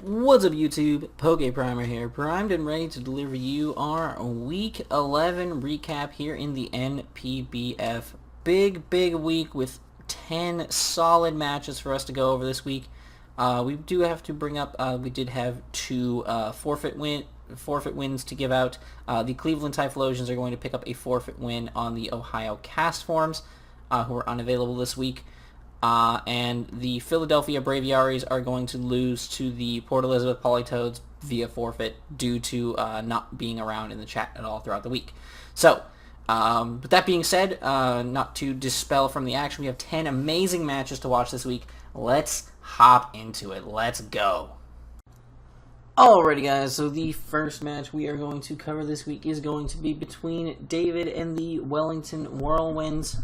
What's up YouTube, PokePrimer here, primed and ready to deliver you our Week 11 recap here in the NPBF. Big week with 10 solid matches for us to go over this week. We do have to bring up, we did have two forfeit wins to give out. The Cleveland Typhlosions are going to pick up a forfeit win on the Ohio Cast Forms, who are unavailable this week. And the Philadelphia Braviaries are going to lose to the Port Elizabeth Polytoads via forfeit due to not being around in the chat at all throughout the week. So, with that being said, not to dispel from the action, we have 10 amazing matches to watch this week. Let's hop into it. Let's go. Alrighty guys, so the first match we are going to cover this week is going to be between David and the Wellington Whirlwinds.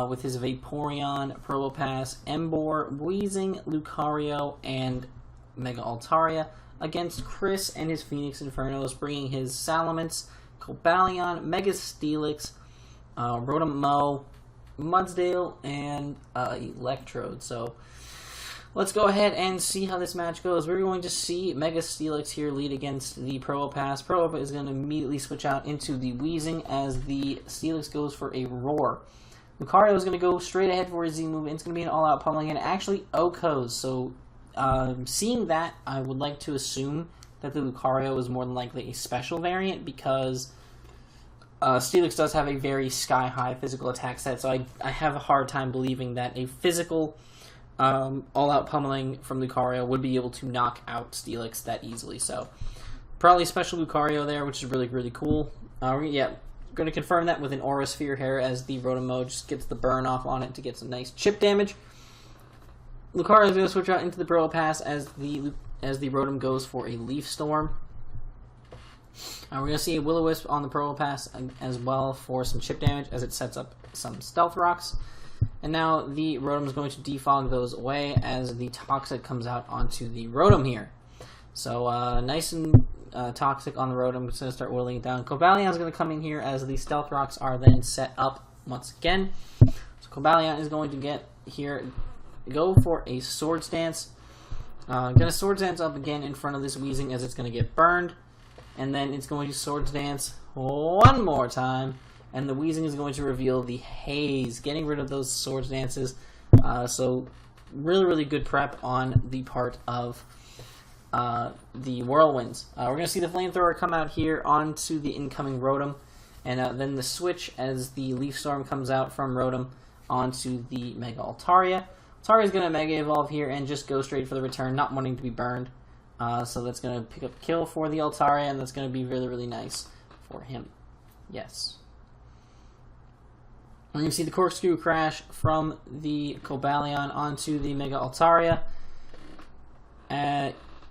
With his Vaporeon, Probopass, Emboar, Weezing, Lucario, and Mega Altaria against Chris and his Phoenix Infernos, bringing his Salamence, Cobalion, Mega Steelix, Rotom Mow, Mudsdale, and Electrode. So let's go ahead and see how this match goes. We're going to see Mega Steelix here lead against the Probopass. Probopass is going to immediately switch out into the Weezing as the Steelix goes for a Roar. Lucario is going to go straight ahead for his Z move, and it's going to be an all-out pummeling, and actually OHKOs. So, seeing that, I would like to assume that the Lucario is more than likely a special variant, because Steelix does have a very sky-high physical attack set, so I have a hard time believing that a physical all-out pummeling from Lucario would be able to knock out Steelix that easily. So, probably a special Lucario there, which is really cool. Yeah. Going to confirm that with an Aura Sphere here as the Rotom just gets the burn off on it to get some nice chip damage. Lucario is going to switch out into the Probopass as the Rotom goes for a Leaf Storm. We're going to see a Will-O-Wisp on the Probopass as well for some chip damage as it sets up some Stealth Rocks. And now the Rotom is going to defog those away as the Toxic comes out onto the Rotom here. So nice and Toxic on the Rotom. It's going to start whittling it down. Cobalion is going to come in here as the Stealth Rocks are then set up once again. So Cobalion is going to get here, go for a Swords Dance. Going to Swords Dance up again in front of this Weezing as it's going to get burned. And then it's going to Swords Dance one more time. And the Weezing is going to reveal the Haze, getting rid of those Swords Dances. So really good prep on the part of the Whirlwinds. We're going to see the Flamethrower come out here onto the incoming Rotom, and then the switch as the Leaf Storm comes out from Rotom onto the Mega Altaria. Altaria is going to Mega Evolve here and just go straight for the return, not wanting to be burned. So that's going to pick up kill for the Altaria, and that's going to be really nice for him. Yes. We're going to see the Corkscrew Crash from the Cobalion onto the Mega Altaria.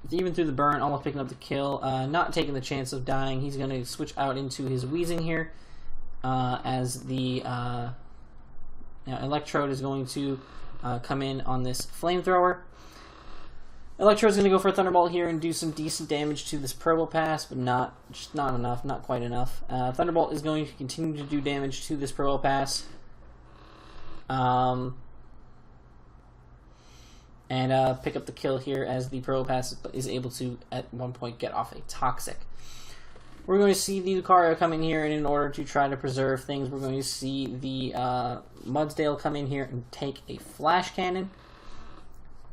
Even through the burn, almost picking up the kill, not taking the chance of dying. He's going to switch out into his Weezing here, as the Electrode is going to come in on this Flamethrower. Electrode is going to go for a Thunderbolt here and do some decent damage to this Probopass, but just not enough, not quite enough. Thunderbolt is going to continue to do damage to this Probopass. And pick up the kill here as the Probopass is able to, at one point, get off a Toxic. We're going to see the Lucario come in here, and in order to try to preserve things, we're going to see the Mudsdale come in here and take a Flash Cannon.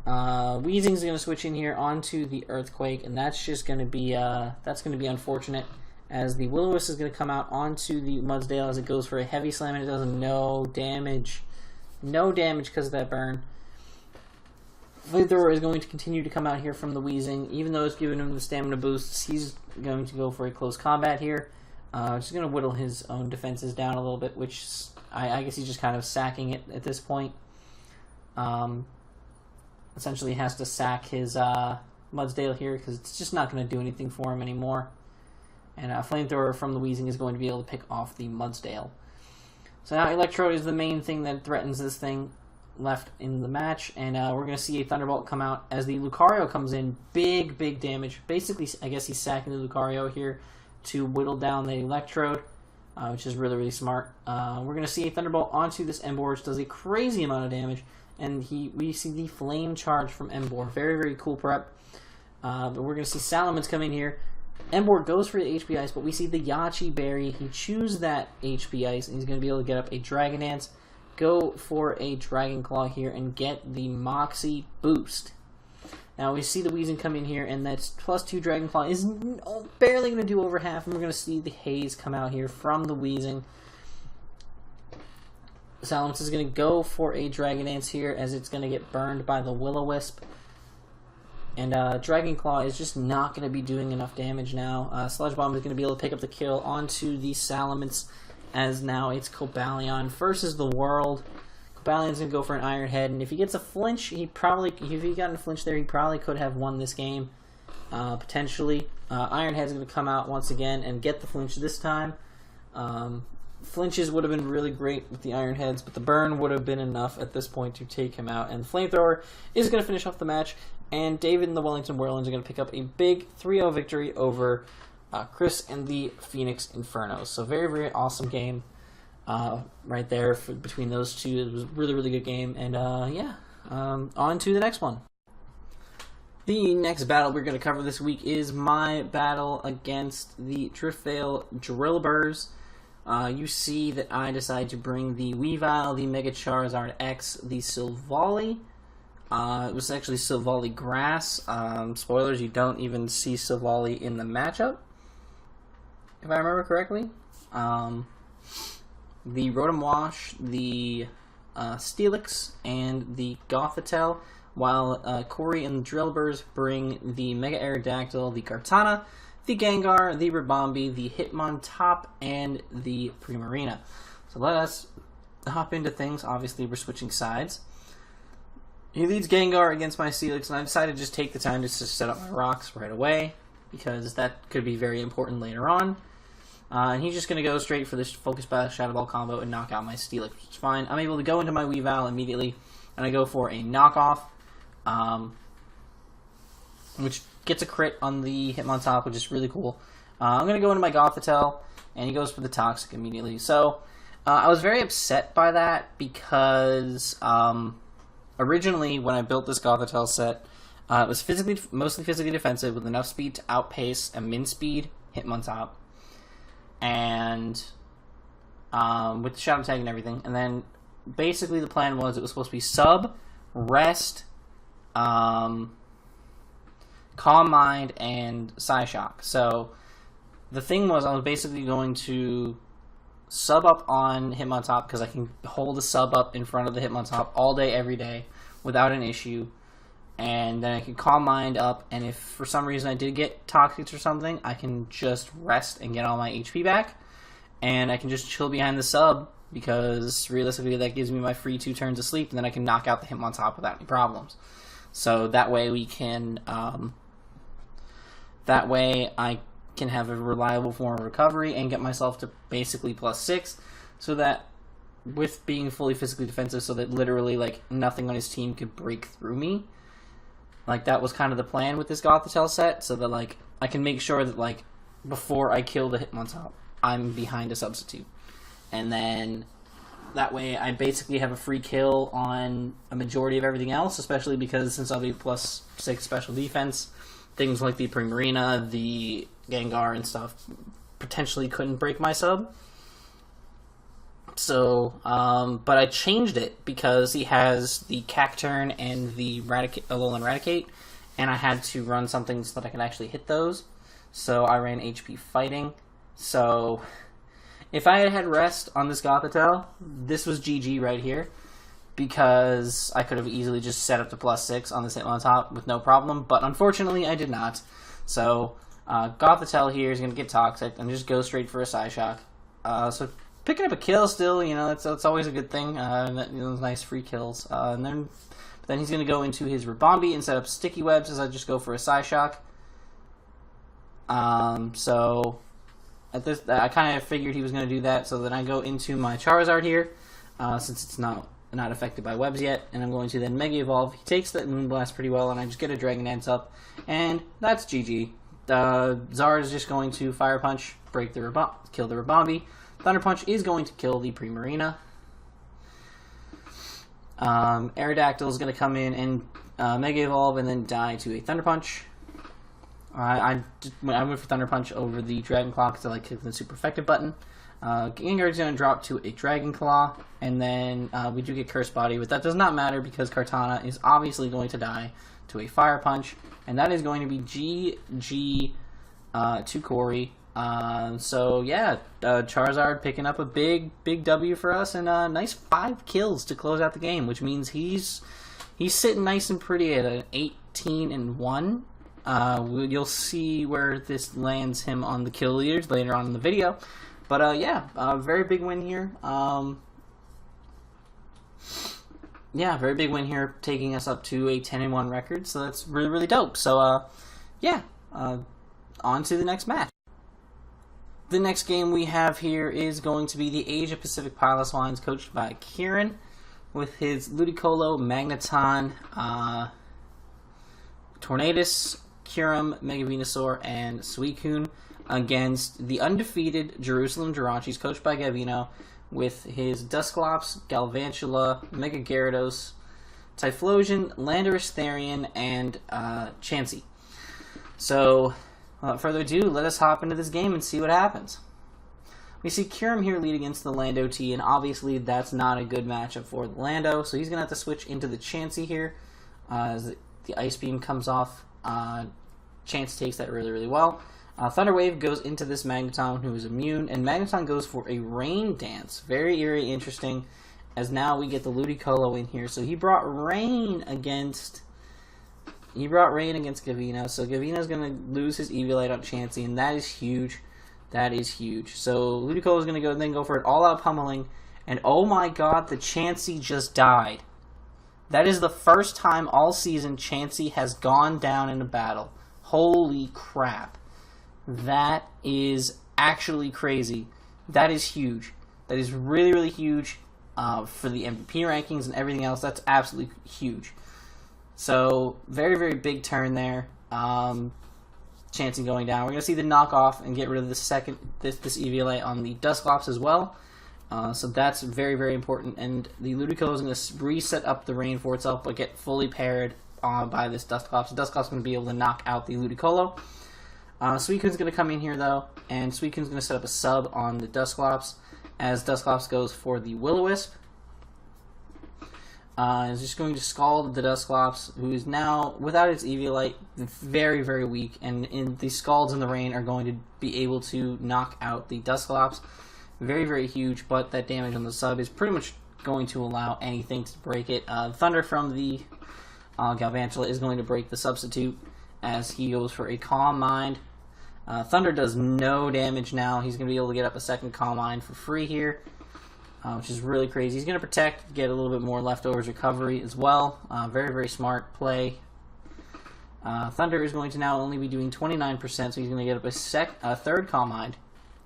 Weezing's going to switch in here onto the Earthquake, and that's just going to be unfortunate, as the Will-O-Wisp is going to come out onto the Mudsdale as it goes for a Heavy Slam, and it does no damage because of that burn. Flamethrower is going to continue to come out here from the Weezing. Even though it's giving him the stamina boosts, he's going to go for a close combat here. Just going to whittle his own defenses down a little bit, which I guess he's just kind of sacking it at this point. Essentially has to sack his Mudsdale here because it's just not going to do anything for him anymore. And Flamethrower from the Weezing is going to be able to pick off the Mudsdale. So now Electrode is the main thing that threatens this thing left in the match, and we're going to see a Thunderbolt come out as the Lucario comes in. Big damage. Basically, I guess he's sacking the Lucario here to whittle down the Electrode, which is really smart. We're going to see a Thunderbolt onto this Emboar, which does a crazy amount of damage, and we see the Flame Charge from Emboar. Very cool prep. But we're going to see Salamence come in here. Emboar goes for the HP Ice, but we see the Yachi Berry. He chews that HP Ice, and he's going to be able to get up a Dragon Dance, go for a Dragon Claw here, and get the Moxie boost. Now we see the Weezing come in here, and that's +2 Dragon Claw is barely going to do over half, and we're going to see the Haze come out here from the Weezing. Salamence is going to go for a Dragon Dance here, as it's going to get burned by the Will-O-Wisp. And Dragon Claw is just not going to be doing enough damage now. Sludge Bomb is going to be able to pick up the kill onto the Salamence, as now it's Cobalion versus the world. Cobalion's going to go for an Iron Head, and if he gets a flinch, if he got a flinch there, he probably could have won this game, potentially. Iron Head's going to come out once again and get the flinch this time. Flinches would have been really great with the Iron Heads, but the burn would have been enough at this point to take him out. And the Flamethrower is going to finish off the match, and David and the Wellington Whirlwinds are going to pick up a big 3-0 victory over Chris and the Phoenix Infernos. So very, very awesome game right there between those two. It was a really, really good game. And on to the next one. The next battle we're going to cover this week is my battle against the Driftveil Drillburs. You see that I decide to bring the Weavile, the Mega Charizard X, the Silvally. It was actually Silvally Grass. Spoilers, you don't even see Silvally in the matchup, if I remember correctly. The Rotom Wash, the Steelix, and the Gothitelle, while Corey and the Drillburs bring the Mega Aerodactyl, the Kartana, the Gengar, the Ribombee, the Hitmontop, and the Primarina. So let us hop into things. Obviously, we're switching sides. He leads Gengar against my Steelix, and I decided to just take the time to set up my rocks right away, because that could be very important later on. And he's just going to go straight for this Focus Blast Shadow Ball combo and knock out my Steelix, which is fine. I'm able to go into my Weavile immediately, and I go for a knockoff, which gets a crit on the Hitmontop, which is really cool. I'm going to go into my Gothitelle, and he goes for the Toxic immediately. So, I was very upset by that, because originally, when I built this Gothitelle set, it was mostly physically defensive, with enough speed to outpace a min-speed Hitmontop, and with the Shadow Tag and everything. And then, basically, the plan was it was supposed to be Sub, Rest, Calm Mind, and Psyshock. So, the thing was, I was basically going to sub up on Hitmontop, because I can hold a sub up in front of the Hitmontop all day, every day, without an issue. And then I can Calm Mind up, and if for some reason I did get Toxics or something, I can just rest and get all my HP back. And I can just chill behind the sub, because realistically that gives me my free 2 turns of sleep, and then I can knock out the Hitmontop without any problems. So that way we can... That way I can have a reliable form of recovery and get myself to basically +6, so that with being fully physically defensive, so that literally like nothing on his team could break through me. Like that was kind of the plan with this Gothitelle set, so that like I can make sure that like before I kill the Hitmontop, I'm behind a substitute. And then that way I basically have a free kill on a majority of everything else, especially because since I'll be +6 special defense, things like the Primarina, the Gengar, and stuff potentially couldn't break my sub. So, but I changed it because he has the Cacturne and the Alolan Raticate, and I had to run something so that I could actually hit those. So I ran HP Fighting. So if I had had Rest on this Gothitelle, this was GG right here, because I could have easily just set up to +6 on this Hitmontop with no problem, but unfortunately I did not. So Gothitelle here is going to get Toxic and just go straight for a Psyshock. So picking up a kill still, you know, that's always a good thing. Nice free kills. And then he's going to go into his Ribombee and set up Sticky Webs as I just go for a Psyshock. So at this, I kind of figured he was going to do that. So then I go into my Charizard here, since it's not affected by webs yet, and I'm going to then Mega Evolve. He takes that Moonblast pretty well, and I just get a Dragon Dance up, and that's GG. Zard is just going to Fire Punch, kill the Ribombee. Thunder Punch is going to kill the Primarina. Aerodactyl is going to come in and Mega Evolve and then die to a Thunder Punch. I went for Thunder Punch over the Dragon Claw because I like clicking the super effective button. Gengar's going to drop to a Dragon Claw, and then we do get Curse Body, but that does not matter because Kartana is obviously going to die to a Fire Punch, and that is going to be GG to Corey. So yeah, Charizard picking up a big W for us, and a nice 5 kills to close out the game, which means he's sitting nice and pretty at an 18-1. You'll see where this lands him on the kill leaders later on in the video. But yeah, very big win here. Yeah, very big win here, taking us up to a 10-1 record. So that's really, really dope. So yeah, on to the next match. The next game we have here is going to be the Asia Pacific Piloswines, coached by Kieran, with his Ludicolo, Magneton, Tornadus, Kyurem, Mega Venusaur, and Suicune, against the undefeated Jerusalem Jirachis, coached by Gavino, with his Dusclops, Galvantula, Mega Gyarados, Typhlosion, Landorus Therian, and Chansey. So, without further ado, let us hop into this game and see what happens. We see Kyurem here lead against the Lando T, and obviously that's not a good matchup for the Lando, so he's going to have to switch into the Chansey here. As the Ice Beam comes off, Chance takes that really, really well. Thunder Wave goes into this Magneton, who is immune, and Magneton goes for a Rain Dance. Very, very interesting, as now we get the Ludicolo in here. So he brought Rain against Gavino, so Gavino's going to lose his Eviolite on Chansey, and that is huge. That is huge. So Ludicolo is going to then go for an all-out pummeling, and oh my god, the Chansey just died. That is the first time all season Chansey has gone down in a battle. Holy crap. That is actually crazy. That is huge. That is really, really huge for the MVP rankings and everything else. That's absolutely huge. So, very, very big turn there. Chansey going down. We're going to see the knockoff and get rid of this Eviolite on the Dusclops as well. So that's very, very important. And the Ludicolo is going to reset up the rain for itself, but get fully paired by this Dusclops. The Dusclops is going to be able to knock out the Ludicolo. Suicune's going to come in here, though, and Suicune's going to set up a sub on the Dusclops, as Dusclops goes for the Will-O-Wisp. Is just going to scald the Dusclops, who is now, without its Eviolite, very, very weak, and the Scalds in the rain are going to be able to knock out the Dusclops. Very, very huge, but that damage on the sub is pretty much going to allow anything to break it. Thunder from the Galvantula is going to break the substitute, as he goes for a Calm Mind. Thunder does no damage now. He's going to be able to get up a second Calm Mind for free here, which is really crazy. He's going to protect, get a little bit more leftovers recovery as well. Very, very smart play. Thunder is going to now only be doing 29%, so he's going to get up a third Calm Mind,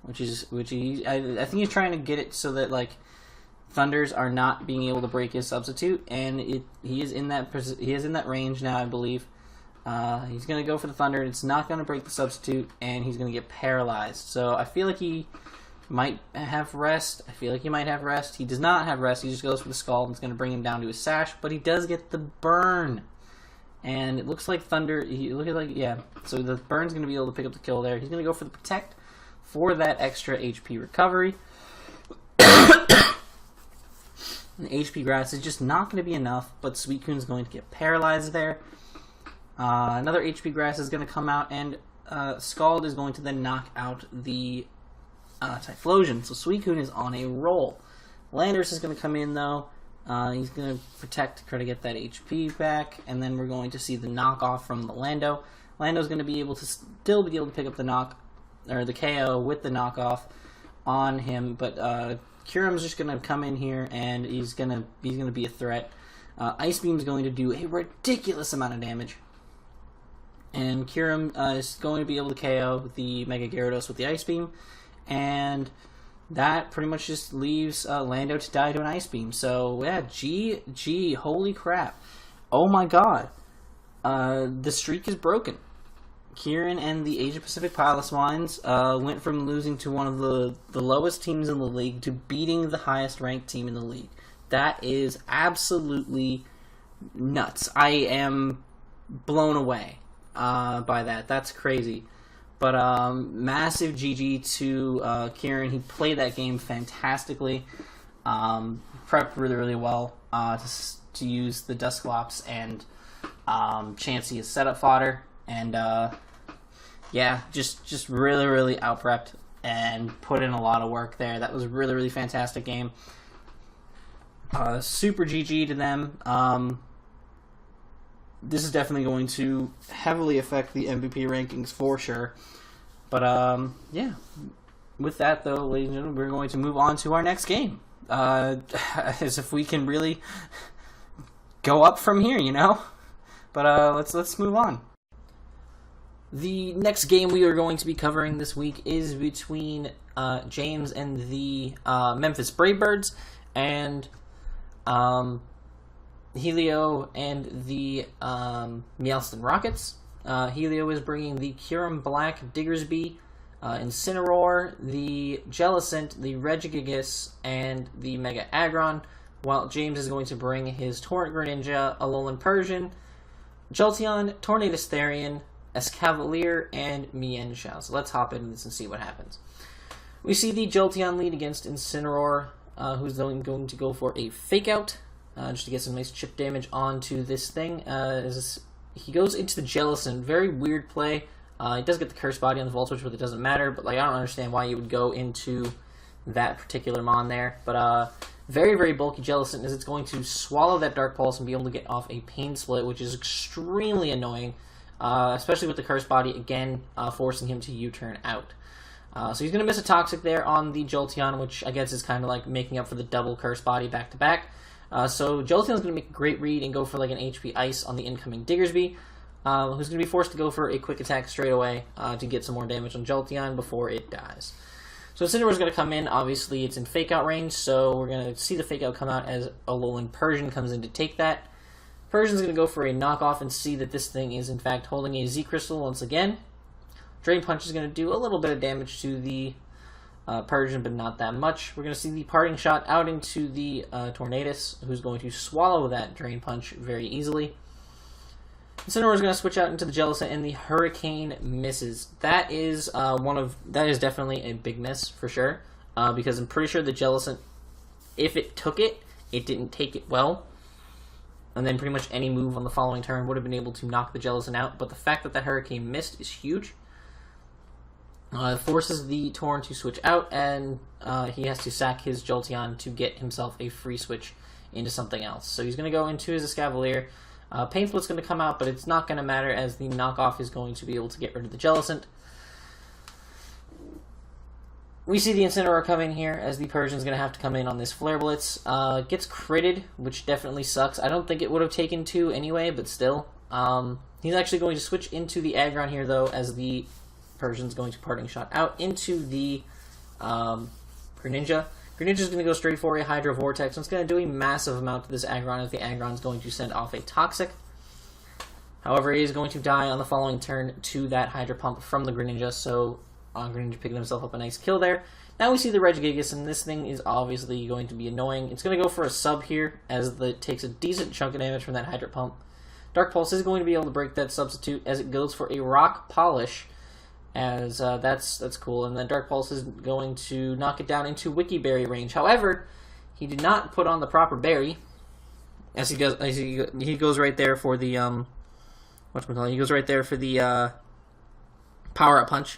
I think he's trying to get it so that like Thunders are not being able to break his substitute, and he is in that range now, I believe. He's going to go for the Thunder, and it's not going to break the substitute, and he's going to get paralyzed. So I feel like he might have rest. He does not have rest. He just goes for the Scald, and it's going to bring him down to his Sash, but he does get the Burn. And it looks like Thunder, so the Burn's going to be able to pick up the kill there. He's going to go for the Protect for that extra HP recovery. The HP Grass is just not going to be enough, but Suicune's going to get paralyzed there. Another HP Grass is going to come out, and Scald is going to then knock out the Typhlosion. So Suicune is on a roll. Landorus is going to come in, though. He's going to protect to try to get that HP back, and then we're going to see the knockoff from the Lando. Lando's going to be able to still be able to pick up the KO with the knockoff on him, but Kyurem's just going to come in here, and he's going to be a threat. Ice Beam's going to do a ridiculous amount of damage, and Kyurem is going to be able to KO the Mega Gyarados with the Ice Beam, and that pretty much just leaves Lando to die to an Ice Beam. So yeah, GG, holy crap. Oh my god. The streak is broken. Kieran and the Asia Pacific Piloswines went from losing to one of the lowest teams in the league to beating the highest ranked team in the league. That is absolutely nuts. I am blown away. by that. That's crazy. But massive GG to Kieran. He played that game fantastically. Prepped really, really well to use the Dusclops and Chansey as setup fodder. And yeah, just really, really out-prepped and put in a lot of work there. That was a really, really fantastic game. Super GG to them. This is definitely going to heavily affect the MVP rankings for sure. But yeah, with that though, ladies and gentlemen, we're going to move on to our next game. As if we can really go up from here, you know. But let's move on. The next game we are going to be covering this week is between James and the Memphis Bravebirds, and Helio and the Meowston Rockets. Helio is bringing the Kyurem Black Diggersby, Incineroar, the Jellicent, the Regigigas, and the Mega Aggron, while James is going to bring his Torrent Greninja, Alolan Persian, Jolteon, Tornadus Therian, Escavalier, and Mienshao. So let's hop into this and see what happens. We see the Jolteon lead against Incineroar, who's going to go for a Fake Out, just to get some nice chip damage onto this thing. He goes into the Jellicent. Very weird play. He does get the Curse Body on the Volt Switch, but it doesn't matter. But like, I don't understand why you would go into that particular Mon there. But very, very bulky Jellicent, as it's going to swallow that Dark Pulse and be able to get off a Pain Split, which is extremely annoying, especially with the Curse Body, again, forcing him to U-turn out. So he's going to miss a Toxic there on the Jolteon, which I guess is kind of like making up for the double Curse Body back-to-back. So Jolteon's going to make a great read and go for like an HP Ice on the incoming Diggersby, who's going to be forced to go for a Quick Attack straight away to get some more damage on Jolteon before it dies. So Incineroar's going to come in. Obviously, it's in Fake Out range, so we're going to see the Fake Out come out as Alolan Persian comes in to take that. Persian's going to go for a knockoff and see that this thing is in fact holding a Z Crystal once again. Drain Punch is going to do a little bit of damage to the Persian, but not that much. We're going to see the Parting Shot out into the Tornadus, who's going to swallow that Drain Punch very easily. Incineroar is going to switch out into the Jellicent, and the Hurricane misses. That is definitely a big miss for sure, because I'm pretty sure the Jellicent, if it took it, it didn't take it well, and then pretty much any move on the following turn would have been able to knock the Jellicent out. But the fact that Hurricane missed is huge. Forces the Torn to switch out, and he has to sack his Jolteon to get himself a free switch into something else. So he's going to go into his Escavalier. Pain Split's going to come out, but it's not going to matter, as the knockoff is going to be able to get rid of the Jellicent. We see the Incineroar come in here, as the Persian's going to have to come in on this Flare Blitz. Gets critted, which definitely sucks. I don't think it would have taken 2 anyway, but still. He's actually going to switch into the Aggron here, though, as the Persian's going to Parting Shot out into the Greninja. Greninja's going to go straight for a Hydro Vortex, and it's going to do a massive amount to this Aggron, as the Aggron's going to send off a Toxic. However, he is going to die on the following turn to that Hydro Pump from the Greninja, so Greninja picking himself up a nice kill there. Now we see the Regigigas, and this thing is obviously going to be annoying. It's going to go for a sub here, as it takes a decent chunk of damage from that Hydro Pump. Dark Pulse is going to be able to break that substitute, as it goes for a Rock Polish, as that's cool, and then Dark Pulse is going to knock it down into Wiki Berry range. However, he did not put on the proper berry, as he goes right there for the he goes right there for the Power Up Punch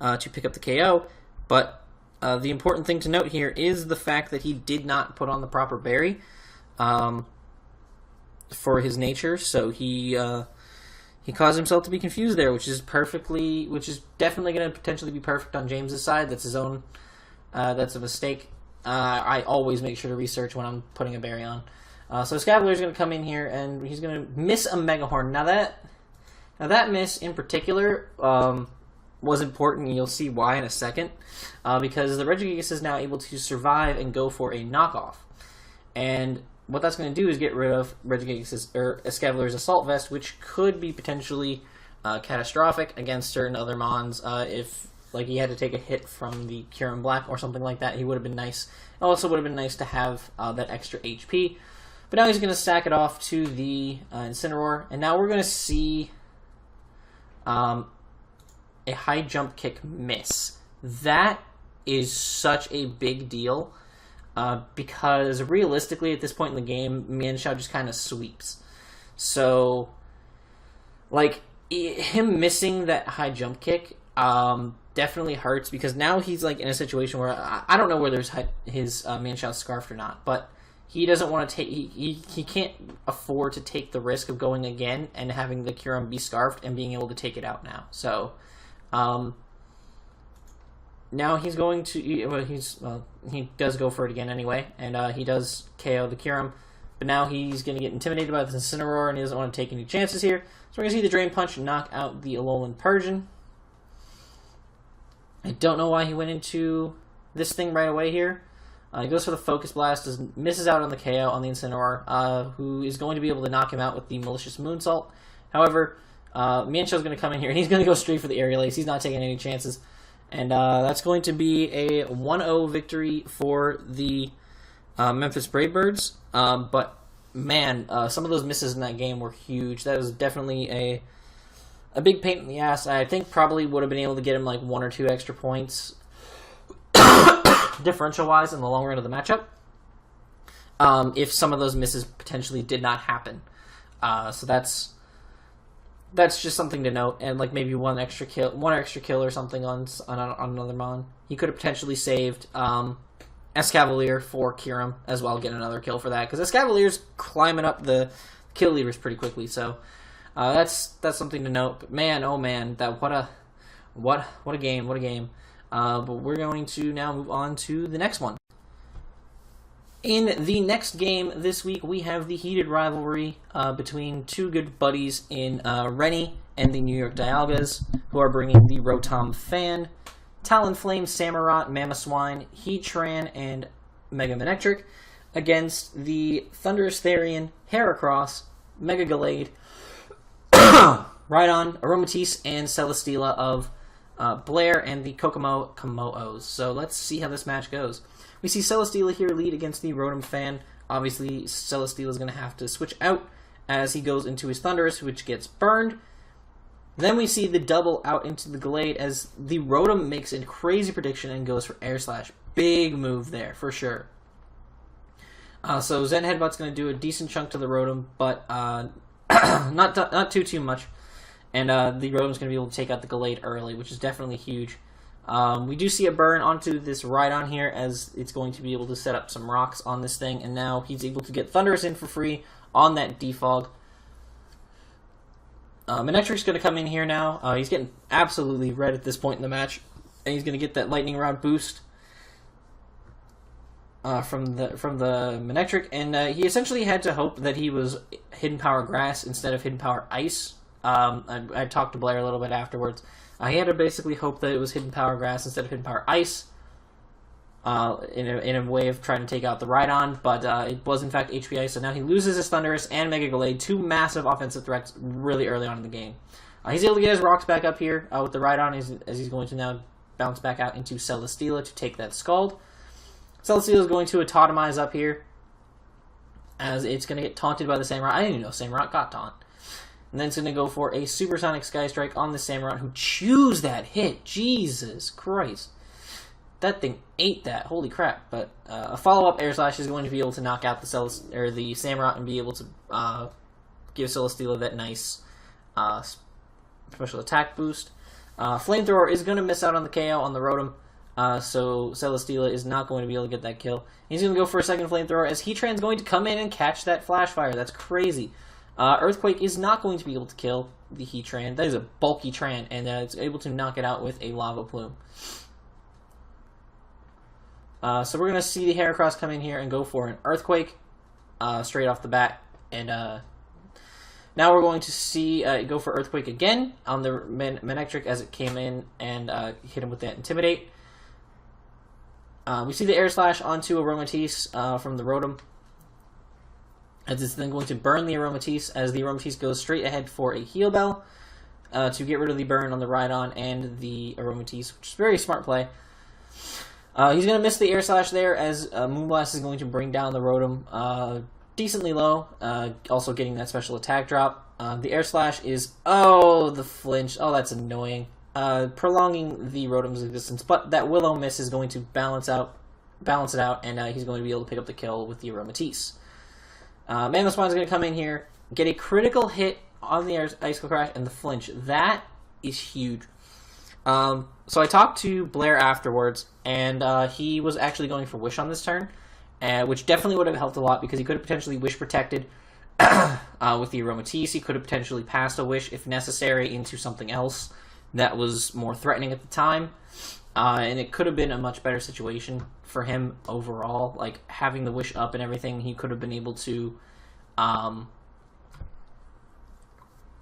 to pick up the KO. But the important thing to note here is the fact that he did not put on the proper berry for his nature, so he caused himself to be confused there, which is definitely going to potentially be perfect on James's side. That's his own, that's a mistake. I always make sure to research when I'm putting a berry on. So Escavalier's going to come in here, and he's going to miss a Mega Horn. Now that miss in particular was important, and you'll see why in a second, because the Regigigas is now able to survive and go for a knockoff. And what that's going to do is get rid of Regigigas' or Escavalier's Assault Vest, which could be potentially catastrophic against certain other Mons. If like he had to take a hit from the Kyurem Black or something like that, he would have been nice. It also would have been nice to have that extra HP. But now he's going to sack it off to the Incineroar, and now we're going to see a high jump kick miss. That is such a big deal because realistically at this point in the game, Mienshao just kind of sweeps. So, like, him missing that high jump kick definitely hurts because now he's like in a situation where I don't know whether his Mienshao scarfed or not, but he doesn't want to take. He can't afford to take the risk of going again and having the Kyurem be scarfed and being able to take it out now. So, now he's going to. He does go for it again anyway, and he does KO the Kyurem. But now he's going to get intimidated by the Incineroar, and he doesn't want to take any chances here. So we're going to see the Drain Punch knock out the Alolan Persian. I don't know why he went into this thing right away here. He goes for the Focus Blast, misses out on the KO on the Incineroar, who is going to be able to knock him out with the Malicious Moonsault. However, Mienshao's going to come in here, and he's going to go straight for the Aerial Ace. He's not taking any chances. And that's going to be a 1-0 victory for the Memphis Brave Birds. But, man, some of those misses in that game were huge. That was definitely a big pain in the ass. I think probably would have been able to get him like 1 or 2 extra points differential-wise in the long run of the matchup if some of those misses potentially did not happen. So that's just something to note. And like maybe one extra kill or something on another Mon. He could have potentially saved Escavalier for Kyurem as well, get another kill for that, because Escavalier's climbing up the kill leaders pretty quickly. So that's something to note. But man, oh man, that what a game. But we're going to now move on to the next one. In the next game this week, we have the heated rivalry between two good buddies in Rennie and the New York Dialgas, who are bringing the Rotom Fan, Talonflame, Samurott, Mamoswine, Heatran, and Mega Manectric against the Thundurus Therian, Heracross, Mega Gallade, Rhydon, Aromatisse, and Celesteela of Blair and the Kokomo-Os. So let's see how this match goes. We see Celesteela here lead against the Rotom Fan. Obviously, Celesteela is going to have to switch out as he goes into his Thundurus, which gets burned. Then we see the double out into the Gallade as the Rotom makes a crazy prediction and goes for Air Slash. Big move there, for sure. So Zen Headbutt's going to do a decent chunk to the Rotom, but not too much. And the Rotom's going to be able to take out the Gallade early, which is definitely huge. We do see a burn onto this Rhydon here, as it's going to be able to set up some rocks on this thing, and now he's able to get Thundurus in for free on that Defog. Manectric's going to come in here now. He's getting absolutely red at this point in the match, and he's going to get that Lightning Rod boost from the Manectric, and he essentially had to hope that he was Hidden Power Grass instead of Hidden Power Ice. I talked to Blair a little bit afterwards. He had to basically hope that it was Hidden Power Grass instead of Hidden Power Ice in a way of trying to take out the Rhydon, but it was in fact HP Ice, so now he loses his Thundurus and Mega Gallade, two massive offensive threats really early on in the game. He's able to get his rocks back up here with the Rhydon, as he's going to now bounce back out into Celesteela to take that Scald. Celesteela is going to Autotomize up here, as it's going to get taunted by the Samurott. I didn't even know Samurott got taunt. And then it's going to go for a Supersonic Sky Strike on the Samurott, who chews that hit. Jesus Christ. That thing ate that. Holy crap. But a follow-up Air Slash is going to be able to knock out the Samurott and be able to give Celesteela that nice special attack boost. Flamethrower is going to miss out on the KO on the Rotom, so Celesteela is not going to be able to get that kill. He's going to go for a second Flamethrower, as Heatran's going to come in and catch that Flash Fire. That's crazy. Earthquake is not going to be able to kill the Heatran. That is a bulky Tran, and it's able to knock it out with a Lava Plume. So we're going to see the Heracross come in here and go for an Earthquake straight off the bat. And now we're going to see go for Earthquake again on the Manectric as it came in and hit him with that Intimidate. We see the Air Slash onto Aromatisse from the Rotom, as it's then going to burn the Aromatisse, as the Aromatisse goes straight ahead for a Heal Bell to get rid of the burn on the Rhydon and the Aromatisse, which is a very smart play. He's going to miss the Air Slash there, as Moonblast is going to bring down the Rotom decently low, also getting that special attack drop. The Air Slash is, oh, the flinch. Oh, that's annoying. Prolonging the Rotom's existence, but that Willow Miss is going to balance it out, and he's going to be able to pick up the kill with the Aromatisse. Mamoswine is going to come in here, get a critical hit on the Icicle Crash and the flinch. That is huge. So I talked to Blair afterwards, and he was actually going for Wish on this turn, which definitely would have helped a lot because he could have potentially Wish protected with the Aromatisse. He could have potentially passed a Wish, if necessary, into something else that was more threatening at the time. And it could have been a much better situation for him overall. Like, having the Wish up and everything, he could have been able to,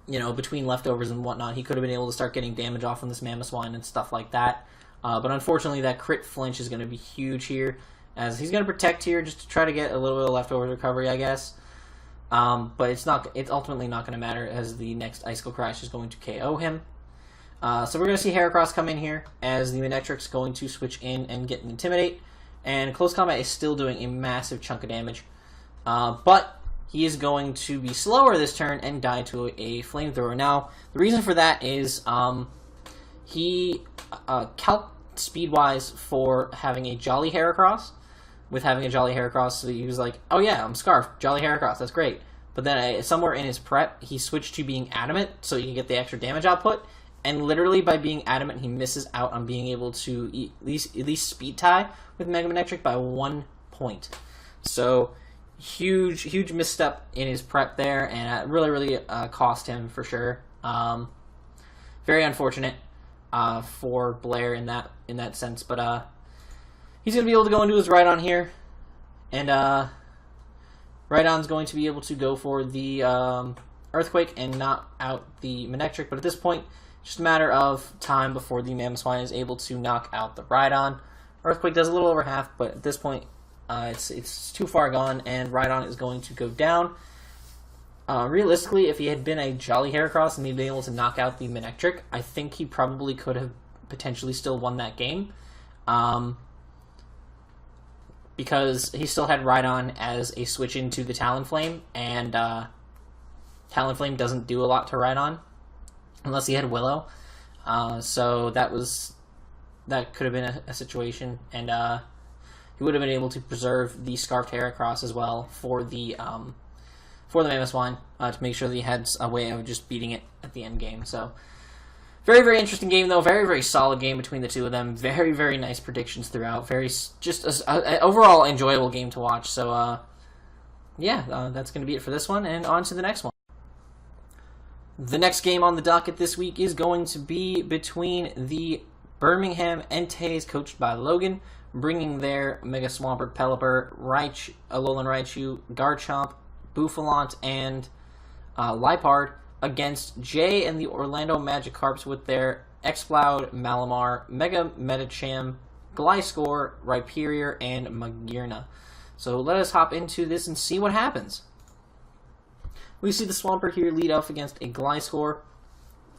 between leftovers and whatnot, he could have been able to start getting damage off on this Mamoswine and stuff like that. But unfortunately, that crit flinch is going to be huge here, as he's going to protect here just to try to get a little bit of leftover recovery, I guess. But it's ultimately not going to matter, as the next Icicle Crash is going to KO him. So we're going to see Heracross come in here, as the Manectric's going to switch in and get an Intimidate. And Close Combat is still doing a massive chunk of damage. But he is going to be slower this turn and die to a Flamethrower. Now, the reason for that is he calced speed-wise for having a Jolly Heracross. With having a Jolly Heracross, so he was like, oh yeah, I'm Scarf, Jolly Heracross, that's great. But then somewhere in his prep, he switched to being Adamant, so he can get the extra damage output. And literally, by being Adamant, he misses out on being able to at least speed tie with Mega Manectric by 1 point. So, huge misstep in his prep there, and it really cost him for sure. Very unfortunate for Blair in that sense, but he's going to be able to go into his Rhydon here, and Rhydon's going to be able to go for the Earthquake and knock out the Manectric, but at this point, just a matter of time before the Mamoswine is able to knock out the Rhydon. Earthquake does a little over half, but at this point, it's too far gone, and Rhydon is going to go down. Realistically, if he had been a Jolly Heracross and he'd been able to knock out the Manectric, I think he probably could have potentially still won that game. Because he still had Rhydon as a switch into the Talonflame, and Talonflame doesn't do a lot to Rhydon unless he had Willow. So that could have been a situation, and he would have been able to preserve the Scarfed Heracross as well for the Mamoswine to make sure that he had a way of just beating it at the end game. So very interesting game, though. Very solid game between the two of them. Very nice predictions throughout. Just an overall enjoyable game to watch. So that's going to be it for this one, and on to the next one. The next game on the docket this week is going to be between the Birmingham Entei's, coached by Logan, bringing their Mega Swampert, Pelipper, Alolan Raichu, Garchomp, Bouffalant, and Liepard, against Jay and the Orlando Magikarps with their Exploud, Malamar, Mega Medicham, Gliscor, Rhyperior, and Magearna. So let us hop into this and see what happens. We see the Swampert here lead off against a Gliscor.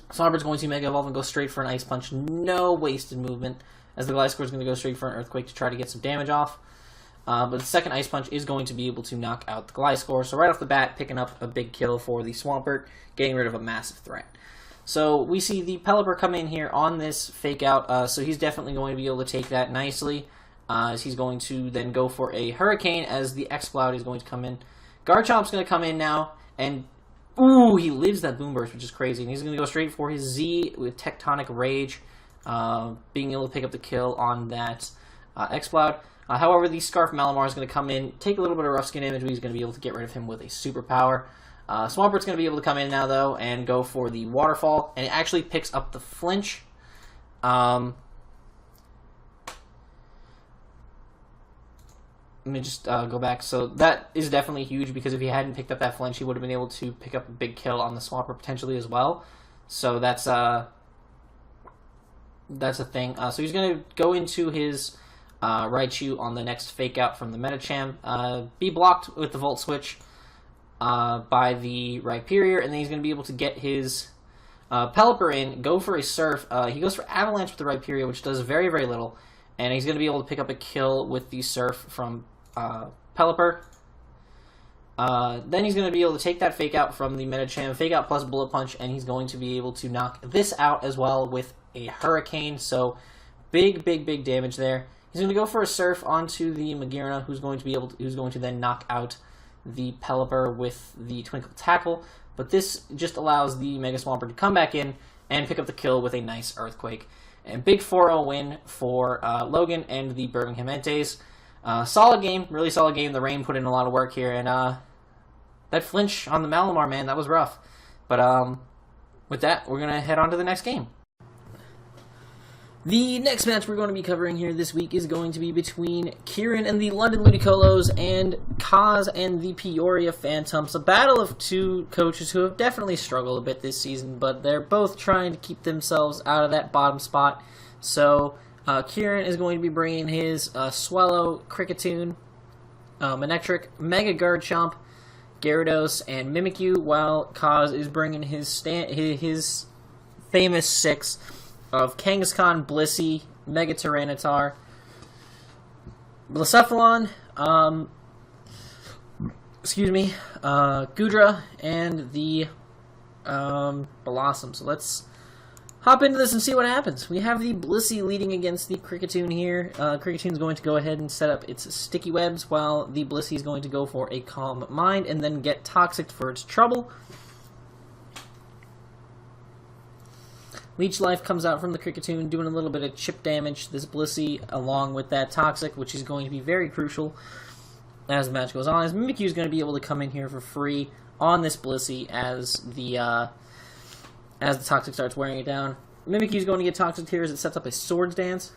Swampert's going to Mega Evolve and go straight for an Ice Punch. No wasted movement, as the Gliscor is going to go straight for an Earthquake to try to get some damage off. But the second Ice Punch is going to be able to knock out the Gliscor. So right off the bat, picking up a big kill for the Swampert, getting rid of a massive threat. So we see the Pelipper come in here on this Fake Out. So he's definitely going to be able to take that nicely. As he's going to then go for a Hurricane, as the Exploud is going to come in. Garchomp's going to come in now, and ooh, he lives that Boom Burst, which is crazy. And he's going to go straight for his Z with Tectonic Rage, being able to pick up the kill on that Exploud. However, the Scarf Malamar is going to come in, take a little bit of rough skin damage, but he's going to be able to get rid of him with a superpower. Swampert's going to be able to come in now, though, and go for the Waterfall, and it actually picks up the flinch. Let me just go back. So that is definitely huge, because if he hadn't picked up that flinch, he would have been able to pick up a big kill on the Swampert potentially as well. So that's a thing. So he's going to go into his Raichu on the next Fake Out from the Medicham. Be blocked with the Volt Switch by the Rhyperior, and then he's going to be able to get his Pelipper in, go for a Surf. He goes for Avalanche with the Rhyperior, which does very little, and he's going to be able to pick up a kill with the Surf from Pelipper. Then he's going to be able to take that Fake Out from the Medicham, Fake Out plus Bullet Punch, and he's going to be able to knock this out as well with a Hurricane. So big damage there. He's going to go for a Surf onto the Magearna, who's going to then knock out the Pelipper with the Twinkle Tackle. But this just allows the Mega Swampert to come back in and pick up the kill with a nice Earthquake. And big 4-0 win for Logan and the Birmingham Entes. Solid game, really solid game. The Rain put in a lot of work here, and that flinch on the Malamar, man, that was rough. But with that, we're going to head on to the next game. The next match we're going to be covering here this week is going to be between Kieran and the London Ludicolo and Kaz and the Peoria Phantoms. A battle of two coaches who have definitely struggled a bit this season, but they're both trying to keep themselves out of that bottom spot. So Kieran is going to be bringing his Swallow, Kricketune, Manectric, Mega Garchomp, Gyarados, and Mimikyu, while Kaz is bringing his famous 6 of Kangaskhan, Blissey, Mega Tyranitar, Blacephalon, Goodra, and the Blossom. So let's hop into this and see what happens. We have the Blissey leading against the Kricketune here. Kricketune going to go ahead and set up its Sticky Webs, while the Blissey is going to go for a Calm Mind and then get Toxic for its trouble. Leech Life comes out from the Kricketune, doing a little bit of chip damage. This Blissey, along with that Toxic, which is going to be very crucial as the match goes on. As Mimikyu is going to be able to come in here for free on this Blissey as the Toxic starts wearing it down. Mimikyu is going to get Toxic here as it sets up a Swords Dance.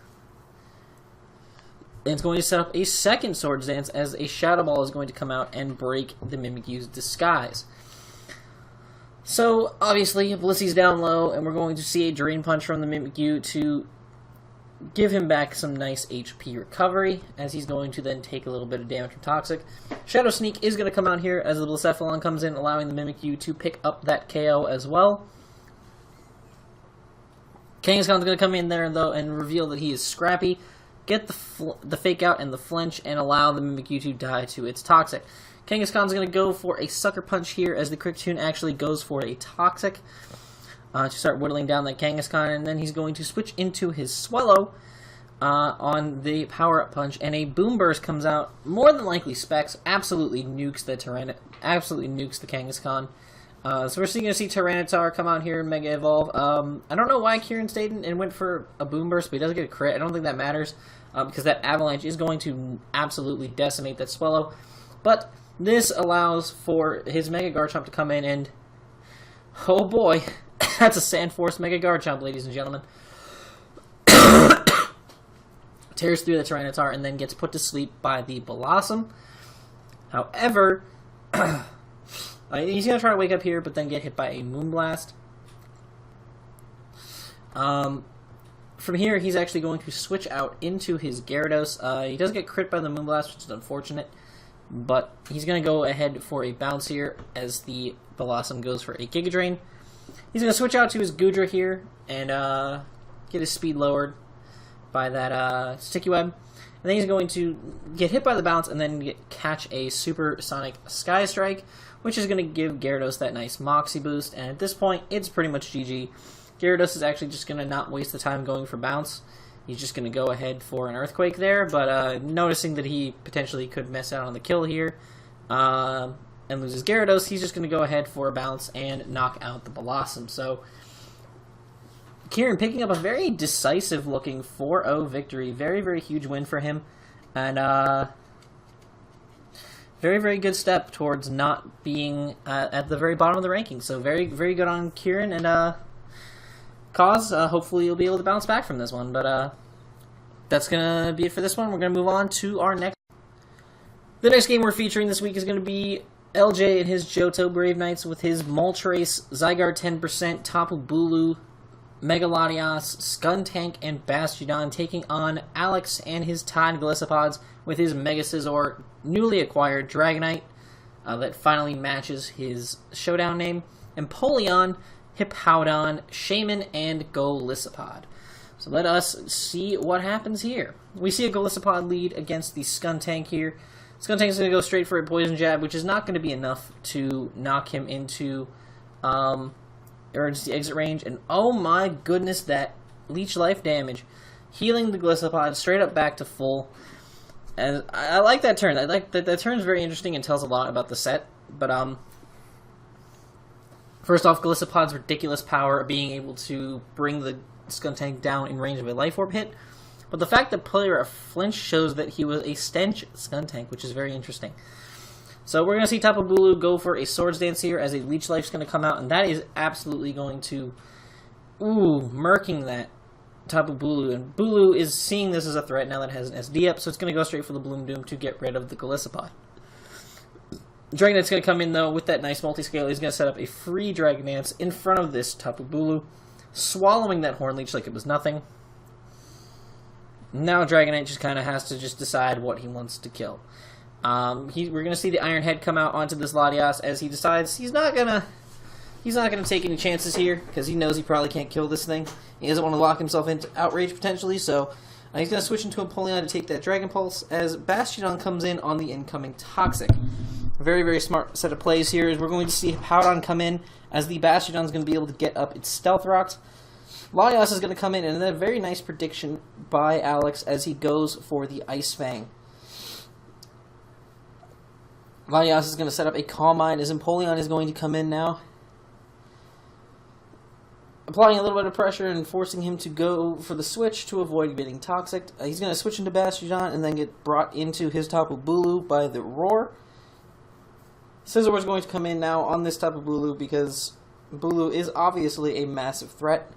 And it's going to set up a second Swords Dance as a Shadow Ball is going to come out and break the Mimikyu's disguise. So, obviously, Blissey's down low, and we're going to see a Drain Punch from the Mimikyu to give him back some nice HP recovery, as he's going to then take a little bit of damage from Toxic. Shadow Sneak is going to come out here as the Blacephalon comes in, allowing the Mimikyu to pick up that KO as well. Kangaskhan's going to come in there, though, and reveal that he is Scrappy, get the Fake Out and the Flinch, and allow the Mimikyu to die to its Toxic. Kangaskhan's going to go for a Sucker Punch here as the Kricketune actually goes for a Toxic to start whittling down that Kangaskhan, and then he's going to switch into his Swallow on the Power Up Punch, and a Boom Burst comes out. More than likely Specs absolutely nukes the Kangaskhan. So we're going to see Tyranitar come out here and Mega Evolve. I don't know why Kieran stayed and went for a Boom Burst, but he doesn't get a crit. I don't think that matters because that Avalanche is going to absolutely decimate that Swallow. But this allows for his Mega Garchomp to come in and, oh boy, that's a Sandforce Mega Garchomp, ladies and gentlemen. Tears through the Tyranitar and then gets put to sleep by the Blossom. However, he's going to try to wake up here, but then get hit by a Moonblast. From here, he's actually going to switch out into his Gyarados. He does get crit by the Moonblast, which is unfortunate. But he's going to go ahead for a bounce here as the Blossom goes for a Giga Drain. He's going to switch out to his Goodra here and get his speed lowered by that Sticky Web. And then he's going to get hit by the bounce and then catch a Supersonic Sky Strike, which is going to give Gyarados that nice Moxie boost. And at this point, it's pretty much GG. Gyarados is actually just going to not waste the time going for bounce. He's just going to go ahead for an Earthquake there, but noticing that he potentially could miss out on the kill here and loses Gyarados, he's just going to go ahead for a bounce and knock out the Blossom. So Kieran picking up a very decisive-looking 4-0 victory. Very, very huge win for him. And very, very good step towards not being at the very bottom of the rankings. So very, very good on Kieran. And Kaz, hopefully you'll be able to bounce back from this one. But that's going to be it for this one. We're going to move on to our next. The next game we're featuring this week is going to be LJ and his Johto Brave Knights with his Moltres, Zygarde 10%, Tapu Bulu, Mega Latias, Skuntank, and Bastiodon taking on Alex and his Tide Glissopods with his Mega Scizor, newly acquired Dragonite that finally matches his showdown name, Empoleon, Hippowdon, Shaman, and Golisopod. So let us see what happens here. We see a Golisopod lead against the Skuntank here. Skuntank's going to go straight for a Poison Jab, which is not going to be enough to knock him into emergency exit range. And oh my goodness, that Leech Life damage. Healing the Gliscopod straight up back to full. And I like that turn. I like that turn's very interesting and tells a lot about the set. But first off, Gliscopod's ridiculous power of being able to bring the Skuntank down in range of a Life Orb hit. But the fact that player flinched shows that he was a Stench Skuntank, which is very interesting. So we're going to see Tapu Bulu go for a Swords Dance here as a Leech Life's going to come out, and that is absolutely going to, murking that Tapu Bulu. And Bulu is seeing this as a threat now that it has an SD up, so it's going to go straight for the Bloom Doom to get rid of the Gliscopod. Dragonite's going to come in, though, with that nice multi-scale. He's going to set up a free Dragon Dance in front of this Tapu Bulu, swallowing that Horn Leech like it was nothing. Now Dragonite just kind of has to just decide what he wants to kill. We're going to see the Iron Head come out onto this Latias as he decides he's not gonna take any chances here because he knows he probably can't kill this thing. He doesn't want to lock himself into Outrage potentially, so he's going to switch into Empoleon to take that Dragon Pulse as Bastiodon comes in on the incoming Toxic. Very, very smart set of plays here. Is we're going to see Hippowdon come in as the Bastiodon's going to be able to get up its Stealth Rocks. Latias is going to come in, and a very nice prediction by Alex as he goes for the Ice Fang. Latias is going to set up a Calm Mind as Empoleon is going to come in now, applying a little bit of pressure and forcing him to go for the switch to avoid getting Toxic. He's going to switch into Bastiodon and then get brought into his Tapu Bulu by the Roar. Scizor is going to come in now on this Tapu Bulu because Bulu is obviously a massive threat.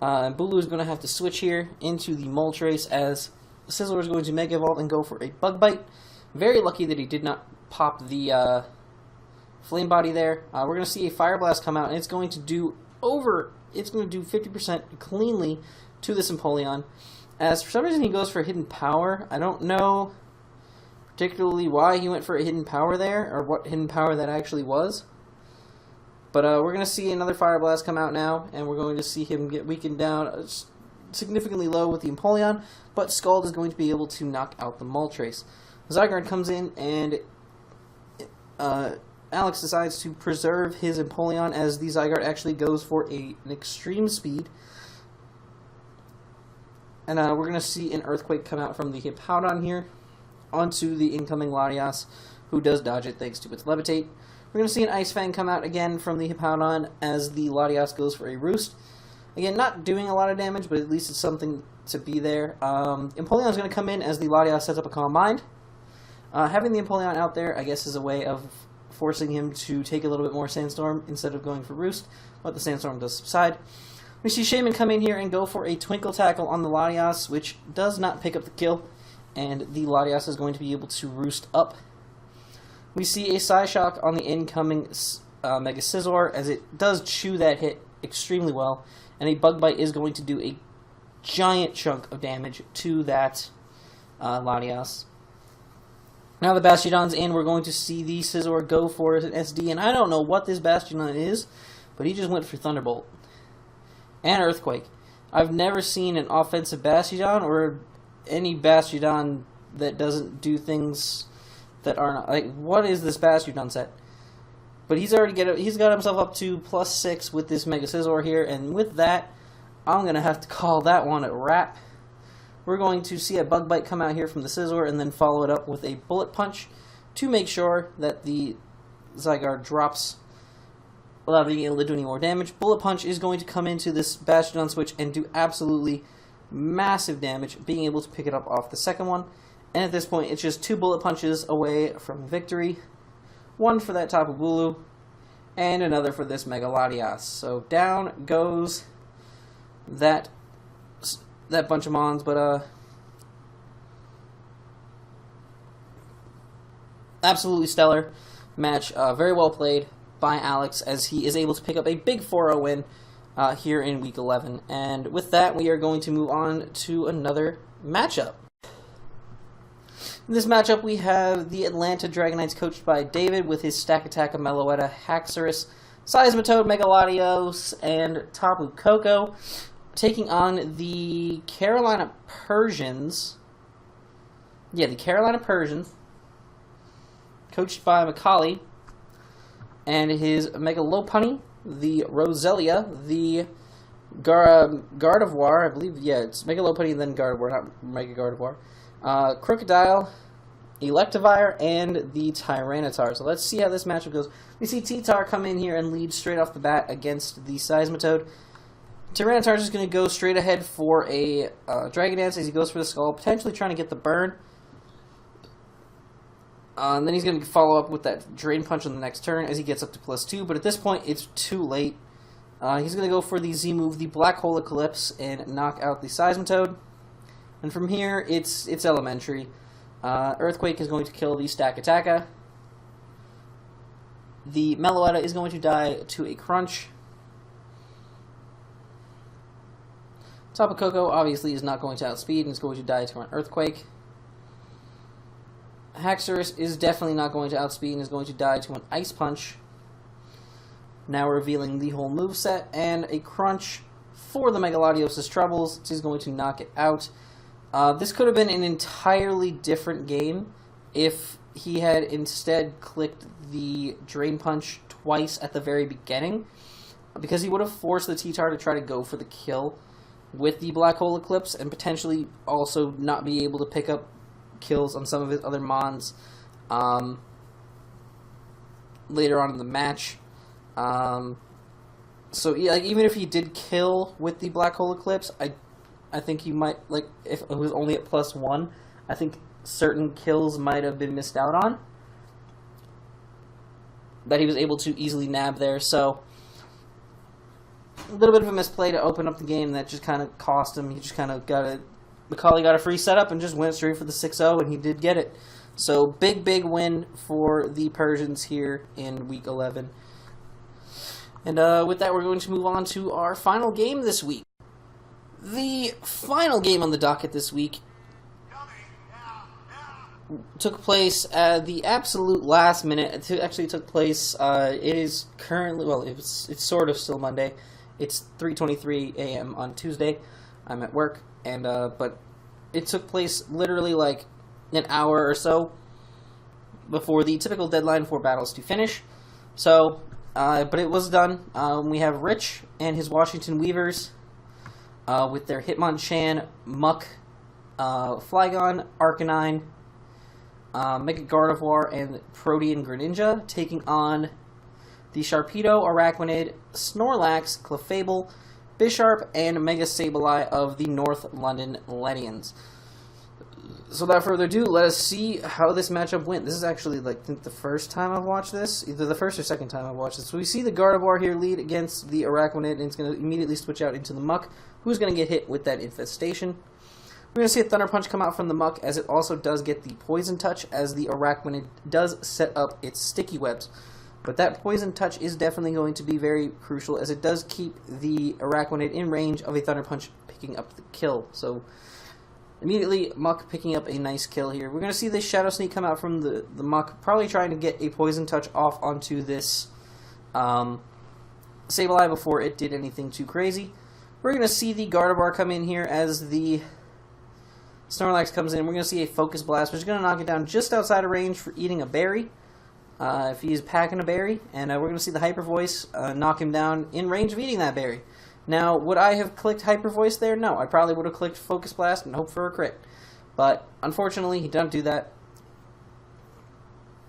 Bulu is going to have to switch here into the Moltres as Scizor is going to Mega Evolve and go for a Bug Bite. Very lucky that he did not pop the Flame Body there. We're going to see a Fire Blast come out, and it's going to do 50% cleanly to this Empoleon. As for some reason he goes for Hidden Power. I don't know particularly why he went for a Hidden Power there, or what Hidden Power that actually was. But we're going to see another Fire Blast come out now, and we're going to see him get weakened down significantly low with the Empoleon, but Scald is going to be able to knock out the Moltres. Zygarde comes in, and Alex decides to preserve his Empoleon as the Zygarde actually goes for an Extreme Speed. And we're going to see an Earthquake come out from the Hippowdon here onto the incoming Latias, who does dodge it thanks to its Levitate. We're going to see an Ice Fang come out again from the Hippowdon as the Latias goes for a Roost. Again, not doing a lot of damage, but at least it's something to be there. Empoleon is going to come in as the Latias sets up a Calm Mind. Having the Empoleon out there, I guess, is a way of forcing him to take a little bit more Sandstorm instead of going for Roost, but the Sandstorm does subside. We see Shaman come in here and go for a Twinkle Tackle on the Latias, which does not pick up the kill, and the Latias is going to be able to Roost up. We see a Psyshock on the incoming Mega Scizor, as it does chew that hit extremely well, and a Bug Bite is going to do a giant chunk of damage to that Latias. Now the Bastiodon's in, we're going to see the Scizor go for an SD, and I don't know what this Bastiodon is, but he just went for Thunderbolt. And Earthquake. I've never seen an offensive Bastiodon, or any Bastiodon that doesn't do things that aren't, like, what is this Bastiodon set? But he's got himself up to +6 with this Mega Scizor here, and with that, I'm going to have to call that one a wrap. We're going to see a Bug Bite come out here from the Scizor, and then follow it up with a Bullet Punch to make sure that the Zygarde drops without being able to do any more damage. Bullet Punch is going to come into this Bastiodon switch and do absolutely massive damage, being able to pick it up off the second one. And at this point, it's just 2 Bullet Punches away from victory. One for that Tapu Bulu, and another for this Mega Latias. So down goes that bunch of Mons, but absolutely stellar match. Very well played by Alex, as he is able to pick up a big 4-0 win here in Week 11. And with that, we are going to move on to another matchup. In this matchup, we have the Atlanta Dragonites coached by David with his Stack Attack of Meloetta, Haxorus, Seismitoad, Megaladios, and Tapu Koko, taking on the Carolina Persians. Yeah, the Carolina Persians. coached by Macaulay, and his Mega Lopunny, the Roselia, the Gardevoir, I believe, yeah, it's Mega Lopunny and then Gardevoir, not Mega Gardevoir, Crocodile, Electivire, and the Tyranitar. So let's see how this matchup goes. We see T-Tar come in here and lead straight off the bat against the Seismitoad. Tyranitar is just going to go straight ahead for a Dragon Dance as he goes for the Skull, potentially trying to get the burn. And then he's going to follow up with that Drain Punch on the next turn as he gets up to +2, but at this point it's too late. He's going to go for the Z move, the Black Hole Eclipse, and knock out the Seismitoad. And from here, it's elementary. Earthquake is going to kill the Stakataka. The Meloetta is going to die to a Crunch. Tapu Koko obviously is not going to outspeed and is going to die to an Earthquake. Haxorus is definitely not going to outspeed and is going to die to an Ice Punch. Now revealing the whole moveset, and a Crunch for the Megalodios' troubles. He's going to knock it out. This could have been an entirely different game if he had instead clicked the Drain Punch twice at the very beginning, because he would have forced the T-Tar to try to go for the kill with the Black Hole Eclipse and potentially also not be able to pick up kills on some of his other Mons later on in the match. So yeah, like, even if he did kill with the Black Hole Eclipse, I think he might, like, if it was only at +1, I think certain kills might have been missed out on that he was able to easily nab there. So a little bit of a misplay to open up the game that just kind of cost him. He just kind of Macaulay got a free setup and just went straight for the 6-0, and he did get it. So big win for the Persians here in Week 11. And with that, we're going to move on to our final game this week. The final game on the docket this week took place at the absolute last minute. It actually took place, it is currently, well, it's sort of still Monday. It's 3:23 a.m. on Tuesday. I'm at work, and but it took place literally like an hour or so before the typical deadline for battles to finish. So, but it was done. We have Rich and his Washington Weavers with their Hitmonchan, Muck, Flygon, Arcanine, Mega Gardevoir, and Protean Greninja taking on the Sharpedo, Araquanid, Snorlax, Clefable, Bisharp, and Mega Sableye of the North London Ledians. So without further ado, let us see how this matchup went. This is actually, like, I think the first time I've watched this. Either the first or second time I've watched this. So we see the Gardevoir here lead against the Araquanid, and it's going to immediately switch out into the Muck, who's going to get hit with that Infestation. We're going to see a Thunder Punch come out from the Muck, as it also does get the Poison Touch, as the Araquanid does set up its Sticky Webs. But that Poison Touch is definitely going to be very crucial, as it does keep the Araquanid in range of a Thunder Punch picking up the kill. So immediately, Muck picking up a nice kill here. We're going to see this Shadow Sneak come out from the Muck, probably trying to get a Poison Touch off onto this Sableye before it did anything too crazy. We're going to see the Gardevoir come in here as the Snorlax comes in. We're going to see a Focus Blast, which is going to knock it down just outside of range for eating a berry. If he's packing a berry, and we're going to see the Hyper Voice knock him down in range of eating that berry. Now, would I have clicked Hyper Voice there? No, I probably would have clicked Focus Blast and hoped for a crit. But, unfortunately, he didn't do that.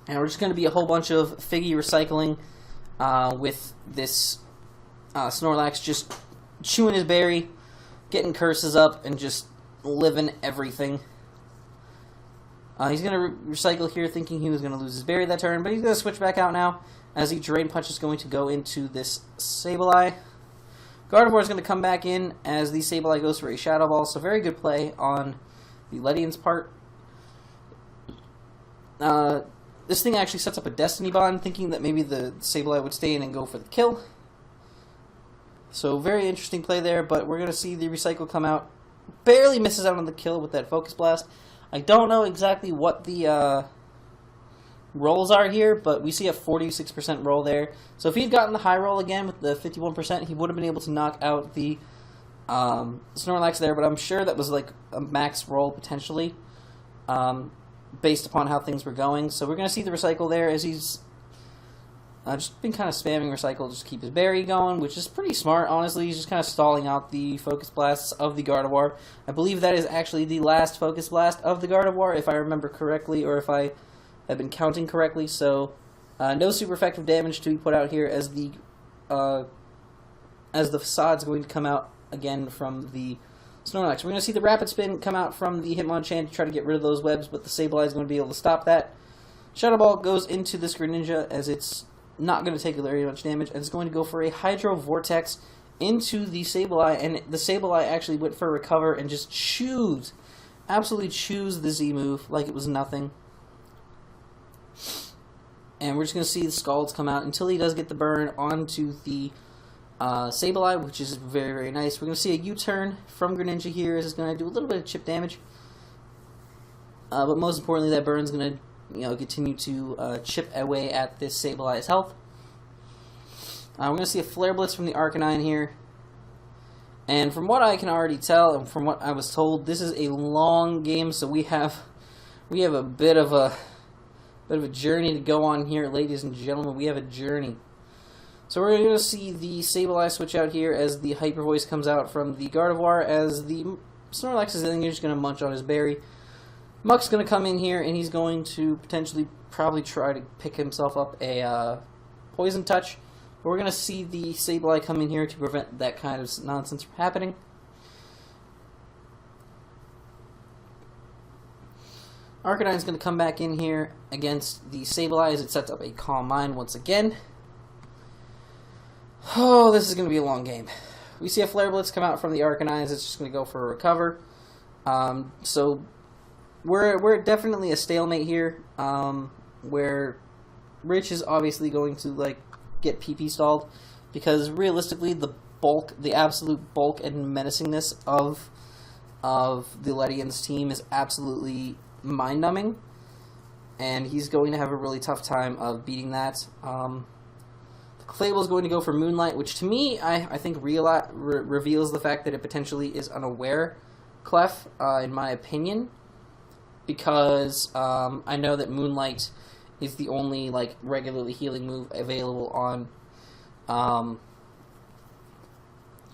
And we're just going to be a whole bunch of Figgy recycling with this Snorlax just chewing his berry, getting curses up, and just living everything. He's going to recycle here, thinking he was going to lose his berry that turn, but he's going to switch back out now, as the Drain Punch is going to go into this Sableye. Gardevoir is going to come back in as the Sableye goes for a Shadow Ball, so very good play on the Ledian's part. This thing actually sets up a Destiny Bond, thinking that maybe the Sableye would stay in and go for the kill. So very interesting play there, but we're going to see the Recycle come out. Barely misses out on the kill with that Focus Blast. I don't know exactly what the rolls are here, but we see a 46% roll there. So if he'd gotten the high roll again with the 51%, he would have been able to knock out the Snorlax there, but I'm sure that was like a max roll potentially. based upon how things were going. So we're going to see the recycle there as he's just been kind of spamming recycle just to keep his berry going, which is pretty smart, honestly. He's just kind of stalling out the focus blasts of the Gardevoir. I believe that is actually the last focus blast of the Gardevoir, if I remember correctly, or if I have been counting correctly. So no super effective damage to be put out here as the facade's going to come out again from the Snorlax. We're going to see the Rapid Spin come out from the Hitmonchan to try to get rid of those webs, but the Sableye is going to be able to stop that. Shadow Ball goes into this Greninja as it's not going to take very much damage, and it's going to go for a Hydro Vortex into the Sableye, and the Sableye actually went for a recover and just absolutely chews the Z move like it was nothing. And we're just going to see the Scalds come out until he does get the burn onto the Sableye, which is very, very nice. We're going to see a U-turn from Greninja here. This is going to do a little bit of chip damage. But most importantly, that burn's going to continue to chip away at this Sableye's health. We're going to see a Flare Blitz from the Arcanine here. And from what I can already tell, and from what I was told, this is a long game, so we have a bit of a journey to go on here, ladies and gentlemen. We have a journey. So we're going to see the Sableye switch out here as the Hyper Voice comes out from the Gardevoir, as the Snorlax is in here just going to munch on his berry. Muck's going to come in here, and he's going to potentially probably try to pick himself up a Poison Touch. But we're going to see the Sableye come in here to prevent that kind of nonsense from happening. Arcanine's going to come back in here against the Sableye as it sets up a Calm Mind once again. Oh, this is going to be a long game. We see a Flare Blitz come out from the Arcanine as it's just going to go for a recover. So we're definitely a stalemate here, where Rich is obviously going to get PP stalled, because realistically the absolute bulk and menacingness of the Ledian's team is absolutely mind-numbing, and he's going to have a really tough time of beating that. Clefable is going to go for Moonlight, which to me, I think reveals the fact that it potentially is unaware Clef, in my opinion, because I know that Moonlight is the only regularly healing move available on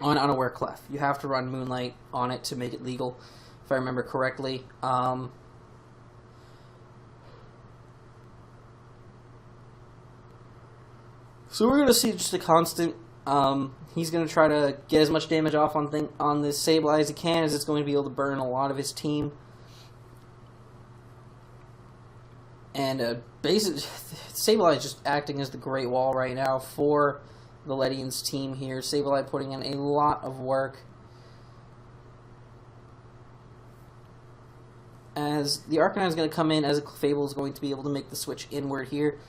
unaware Clef. You have to run Moonlight on it to make it legal, if I remember correctly. So we're going to see just a constant. He's going to try to get as much damage off on this Sableye as he can, as it's going to be able to burn a lot of his team. And basically, Sableye is just acting as the Great Wall right now for the Ledian's team here. Sableye putting in a lot of work, as the Arcanine is going to come in, as a Clefable is going to be able to make the switch inward here.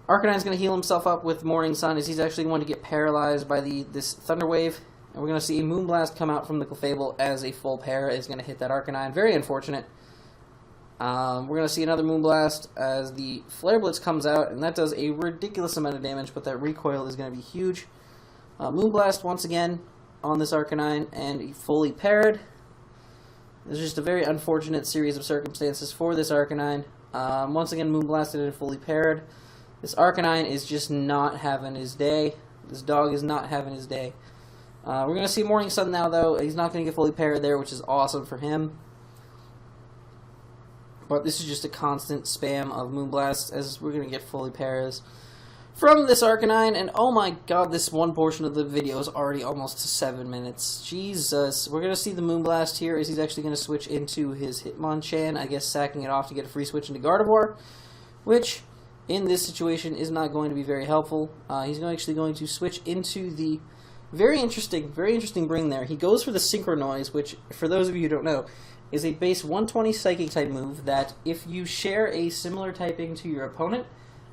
Arcanine is going to heal himself up with Morning Sun, as he's actually going to get paralyzed by this Thunder Wave. And we're going to see a Moonblast come out from the Clefable as a full para is going to hit that Arcanine. Very unfortunate. We're going to see another Moonblast as the Flare Blitz comes out, and that does a ridiculous amount of damage, but that recoil is going to be huge. Moonblast once again on this Arcanine, and he fully parried. It's just a very unfortunate series of circumstances for this Arcanine. Once again, Moonblasted and fully parried. This Arcanine is just not having his day. This dog is not having his day. We're going to see Morning Sun now, though. He's not going to get fully parried there, which is awesome for him. But this is just a constant spam of Moonblast, as we're going to get fully parries from this Arcanine. And oh my god, this one portion of the video is already almost to 7 minutes. Jesus. We're going to see the Moonblast here, as he's actually going to switch into his Hitmonchan, I guess sacking it off to get a free switch into Gardevoir, which in this situation is not going to be very helpful. He's actually going to switch into the very interesting bring there. He goes for the Synchro Noise, which, for those of you who don't know, is a base 120 Psychic type move that if you share a similar typing to your opponent,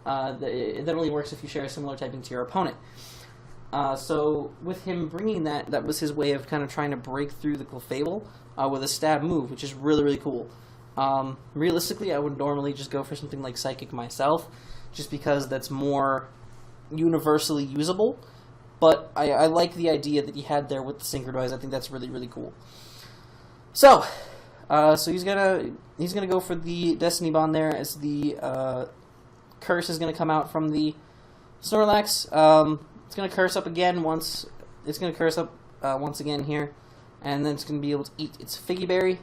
that only works if you share a similar typing to your opponent. So with him bringing that was his way of kind of trying to break through the Clefable with a stab move, which is really, really cool. Realistically, I would normally just go for something like Psychic myself, just because that's more universally usable. But I like the idea that he had there with the Synchro Noise. I think that's really, really cool. So, So he's gonna go for the Destiny Bond there, as the curse is gonna come out from the Snorlax. It's gonna curse up again once. It's gonna curse up once again here, and then it's gonna be able to eat its Figgy Berry,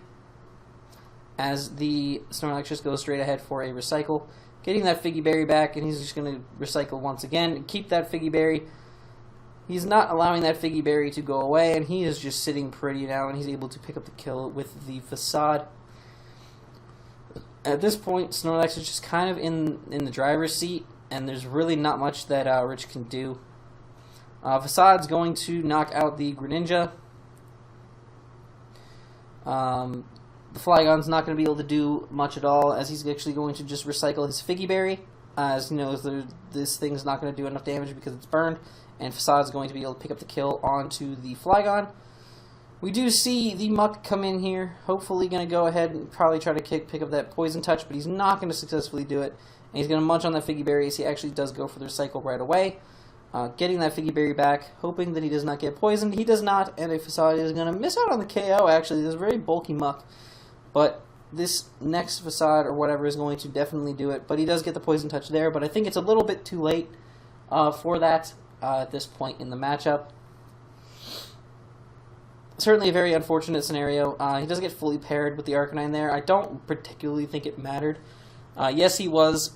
as the Snorlax just goes straight ahead for a recycle, getting that Figgy Berry back, and he's just gonna recycle once again and keep that Figgy Berry. He's not allowing that Figgy Berry to go away, and he is just sitting pretty now, and he's able to pick up the kill with the Facade. At this point, Snorlax is just kind of in the driver's seat, and there's really not much that Rich can do. Facade's going to knock out the Greninja. The Flygon's not going to be able to do much at all, as he's actually going to just recycle his Figgy Berry. As he knows, this thing's not going to do enough damage because it's burned, and Facade's going to be able to pick up the kill onto the Flygon. We do see the Muck come in here, hopefully going to go ahead and probably try to pick up that Poison Touch, but he's not going to successfully do it. And he's going to munch on that Figgy Berry as he actually does go for the recycle right away. Getting that Figgy Berry back, hoping that he does not get poisoned. He does not, and a Facade is going to miss out on the KO, actually. This is a very bulky Muck. But this next Facade or whatever is going to definitely do it. But he does get the Poison Touch there, but I think it's a little bit too late for that at this point in the matchup. Certainly a very unfortunate scenario. He does get fully paired with the Arcanine there. I don't particularly think it mattered. Yes, he was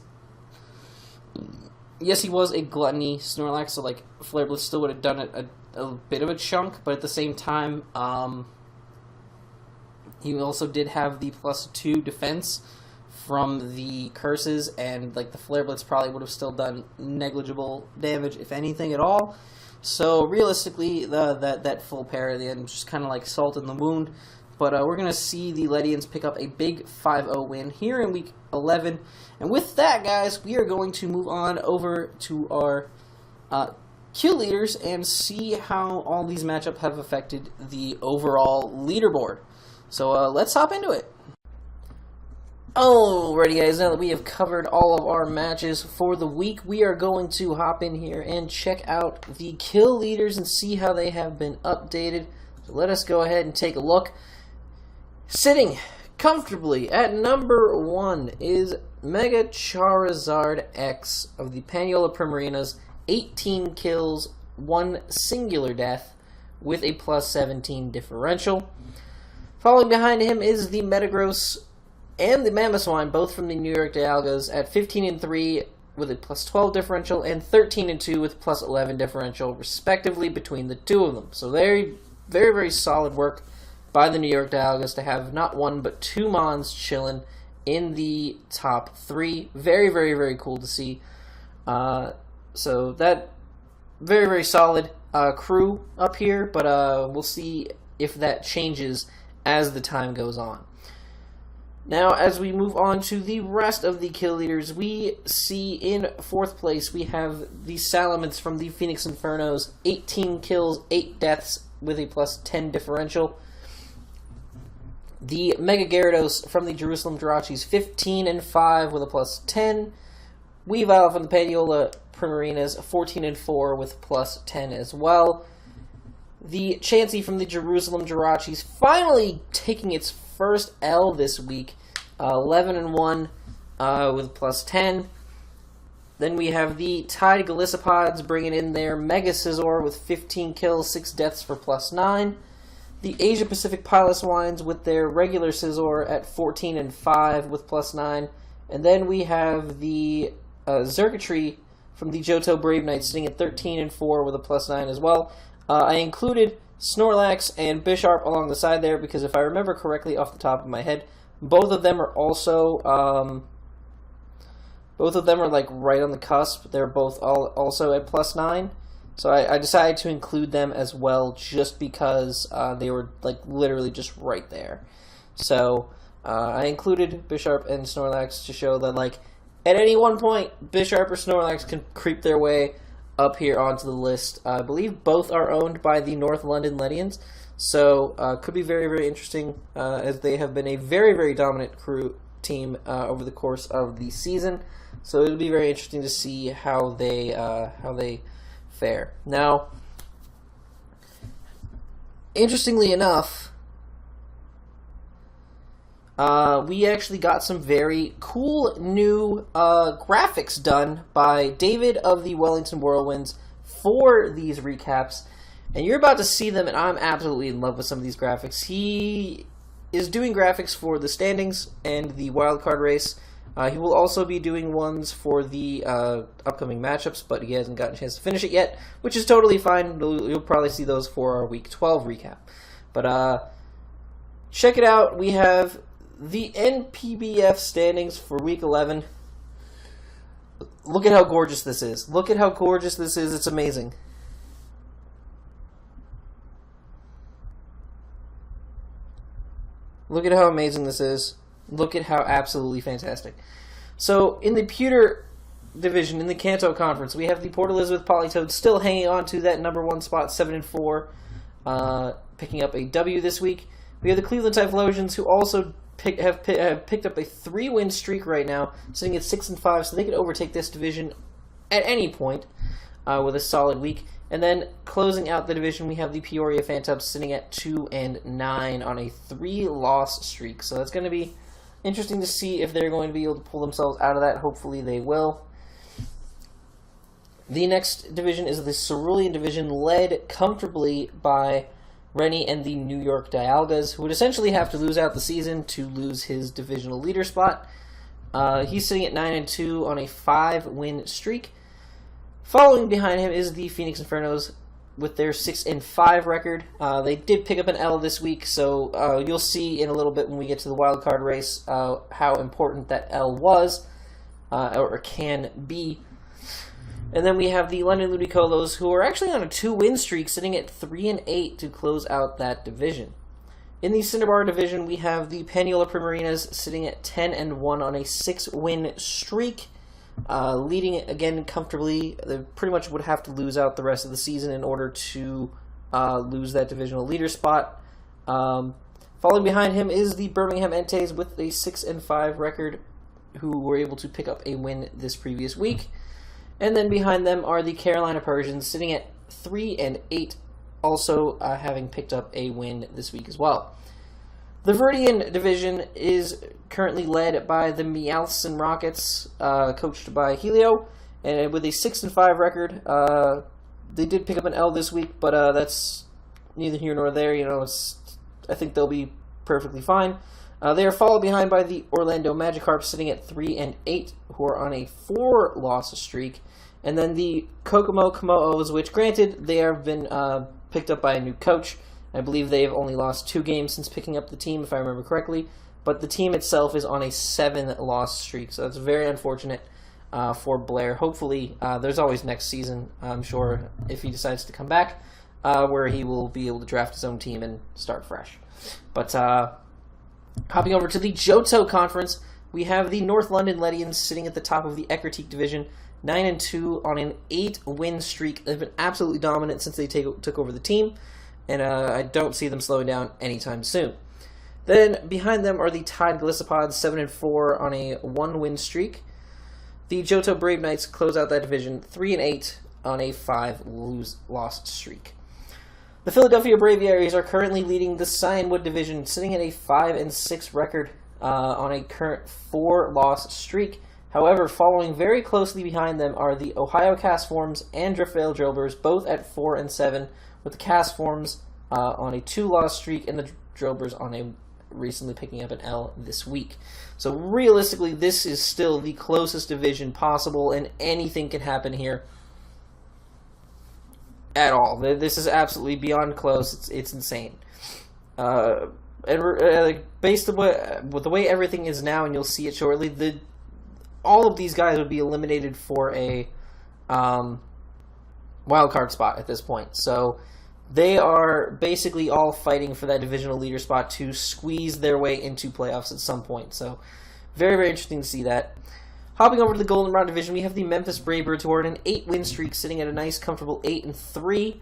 a Gluttony Snorlax, so like Flare Blitz still would have done it a bit of a chunk, but at the same time, he also did have the +2 defense from the curses, and like the Flare Blitz probably would have still done negligible damage, if anything at all. So realistically, that full pair at the end was just kind of like salt in the wound. But we're going to see the Ledians pick up a big 5-0 win here in Week 11. And with that, guys, we are going to move on over to our kill leaders and see how all these matchups have affected the overall leaderboard. So let's hop into it. Alrighty, guys, now that we have covered all of our matches for the week, we are going to hop in here and check out the kill leaders and see how they have been updated. So let us go ahead and take a look. Sitting comfortably at number 1 is Mega Charizard X of the Paniola Primarinas, 18 kills, 1 singular death with a +17 differential. Following behind him is the Metagross and the Mamoswine, both from the New York Dialgas, at 15-3 with a +12 differential and 13-2 with +11 differential, respectively, between the two of them. So very, very, very solid work by the New York Dialgas to have not one but 2 Mons chilling in the top 3. Very, very, very cool to see. So that very, very solid crew up here, but we'll see if that changes as the time goes on. Now, as we move on to the rest of the kill leaders, we see in 4th place we have the Salamence from the Phoenix Infernos, 18 kills, 8 deaths with a +10 differential. The Mega Gyarados from the Jerusalem Jirachis, 15-5 with a +10. Weavile from the Paniola Primarinas, 14-4 with +10 as well. The Chansey from the Jerusalem Jirachis finally taking its first L this week, 11-1 with +10. Then we have the Tide Galicipods bringing in their Mega Scizor with 15 kills, 6 deaths for +9. The Asia Pacific Piloswines with their regular Scizor at 14-5 with +9. And then we have the Xurkitree from the Johto Brave Knights sitting at 13-4 with a +9 as well. I included Snorlax and Bisharp along the side there because if I remember correctly off the top of my head, both of them are also like right on the cusp. They're both also at +9. So I decided to include them as well just because they were like literally just right there. So I included Bisharp and Snorlax to show that like at any one point Bisharp or Snorlax can creep their way up here onto the list. I believe both are owned by the North London Ledians, so could be very, very interesting as they have been a very, very dominant team over the course of the season. So it'll be very interesting to see how they fare. Now, interestingly enough, we actually got some very cool new graphics done by David of the Wellington Whirlwinds for these recaps. And you're about to see them, and I'm absolutely in love with some of these graphics. He is doing graphics for the standings and the wildcard race. He will also be doing ones for the upcoming matchups, but he hasn't gotten a chance to finish it yet, which is totally fine. You'll probably see those for our Week 12 recap. But check it out. We have the NPBF standings for Week 11. Look at how gorgeous this is. Look at how gorgeous this is. It's amazing. Look at how amazing this is. Look at how absolutely fantastic. So, in the Pewter Division, in the Kanto Conference, we have the Port Elizabeth Polytoad still hanging on to that number 1 spot, 7-4, picking up a W this week. We have the Cleveland Typhlosions, who also have picked up a 3-win streak right now, sitting at 6-5, so they could overtake this division at any point with a solid week. And then closing out the division, we have the Peoria Phantoms sitting at 2-9 on a 3-loss streak. So that's going to be interesting to see if they're going to be able to pull themselves out of that. Hopefully they will. The next division is the Cerulean Division, led comfortably by Rennie and the New York Dialgas, who would essentially have to lose out the season to lose his divisional leader spot. He's sitting at 9-2 on a 5-win streak. Following behind him is the Phoenix Infernos with their 6-5 record. They did pick up an L this week, so you'll see in a little bit when we get to the wild card race how important that L was or can be. And then we have the London Ludicolos, who are actually on a 2-win streak, sitting at 3-8 to close out that division. In the Cinnabar division, we have the Paniola Primarinas sitting at 10-1 on a 6-win streak. Leading it again comfortably. They pretty much would have to lose out the rest of the season in order to lose that divisional leader spot. Following behind him is the Birmingham Entes with a 6-5 record, who were able to pick up a win this previous week. And then behind them are the Carolina Persians, sitting at 3-8, also having picked up a win this week as well. The Verdian division is currently led by the Meowthson Rockets, coached by Helio, and with a 6-5 record. They did pick up an L this week, but that's neither here nor there. I think they'll be perfectly fine. They are followed behind by the Orlando Magikarp, sitting at 3-8, who are on a 4-loss streak, and then the Kokomo Komo'os, which granted they have been picked up by a new coach. I believe they have only lost 2 games since picking up the team, if I remember correctly. But the team itself is on a 7-loss streak, so that's very unfortunate for Blair. Hopefully, there's always next season, I'm sure, if he decides to come back, where he will be able to draft his own team and start fresh. But hopping over to the Johto Conference, we have the North London Ledians sitting at the top of the Eckertique Division, 9-2 on an 8-win streak. They've been absolutely dominant since they took over the team, and I don't see them slowing down anytime soon. Then behind them are the Tide Glissopods, 7-4 on a 1-win streak. The Johto Brave Knights close out that division 3-8 on a 5-loss streak. The Philadelphia Braviaries are currently leading the Cyanwood division, sitting at a 5-6 record on a current 4-loss streak. However, following very closely behind them are the Ohio Castforms and Driftveil Drillbers, both at 4-7, with the Castforms on a 2-loss streak and the Drillbers on a recently picking up an L this week. So realistically, this is still the closest division possible, and anything can happen here at all. This is absolutely beyond close. It's insane. Based on with the way everything is now, and you'll see it shortly, all of these guys would be eliminated for a wild card spot at this point. So they are basically all fighting for that divisional leader spot to squeeze their way into playoffs at some point. So very, very interesting to see that. Hopping over to the Goldenrod division, we have the Memphis Bravebirds, who are on an 8-win streak, sitting at a nice, comfortable 8-3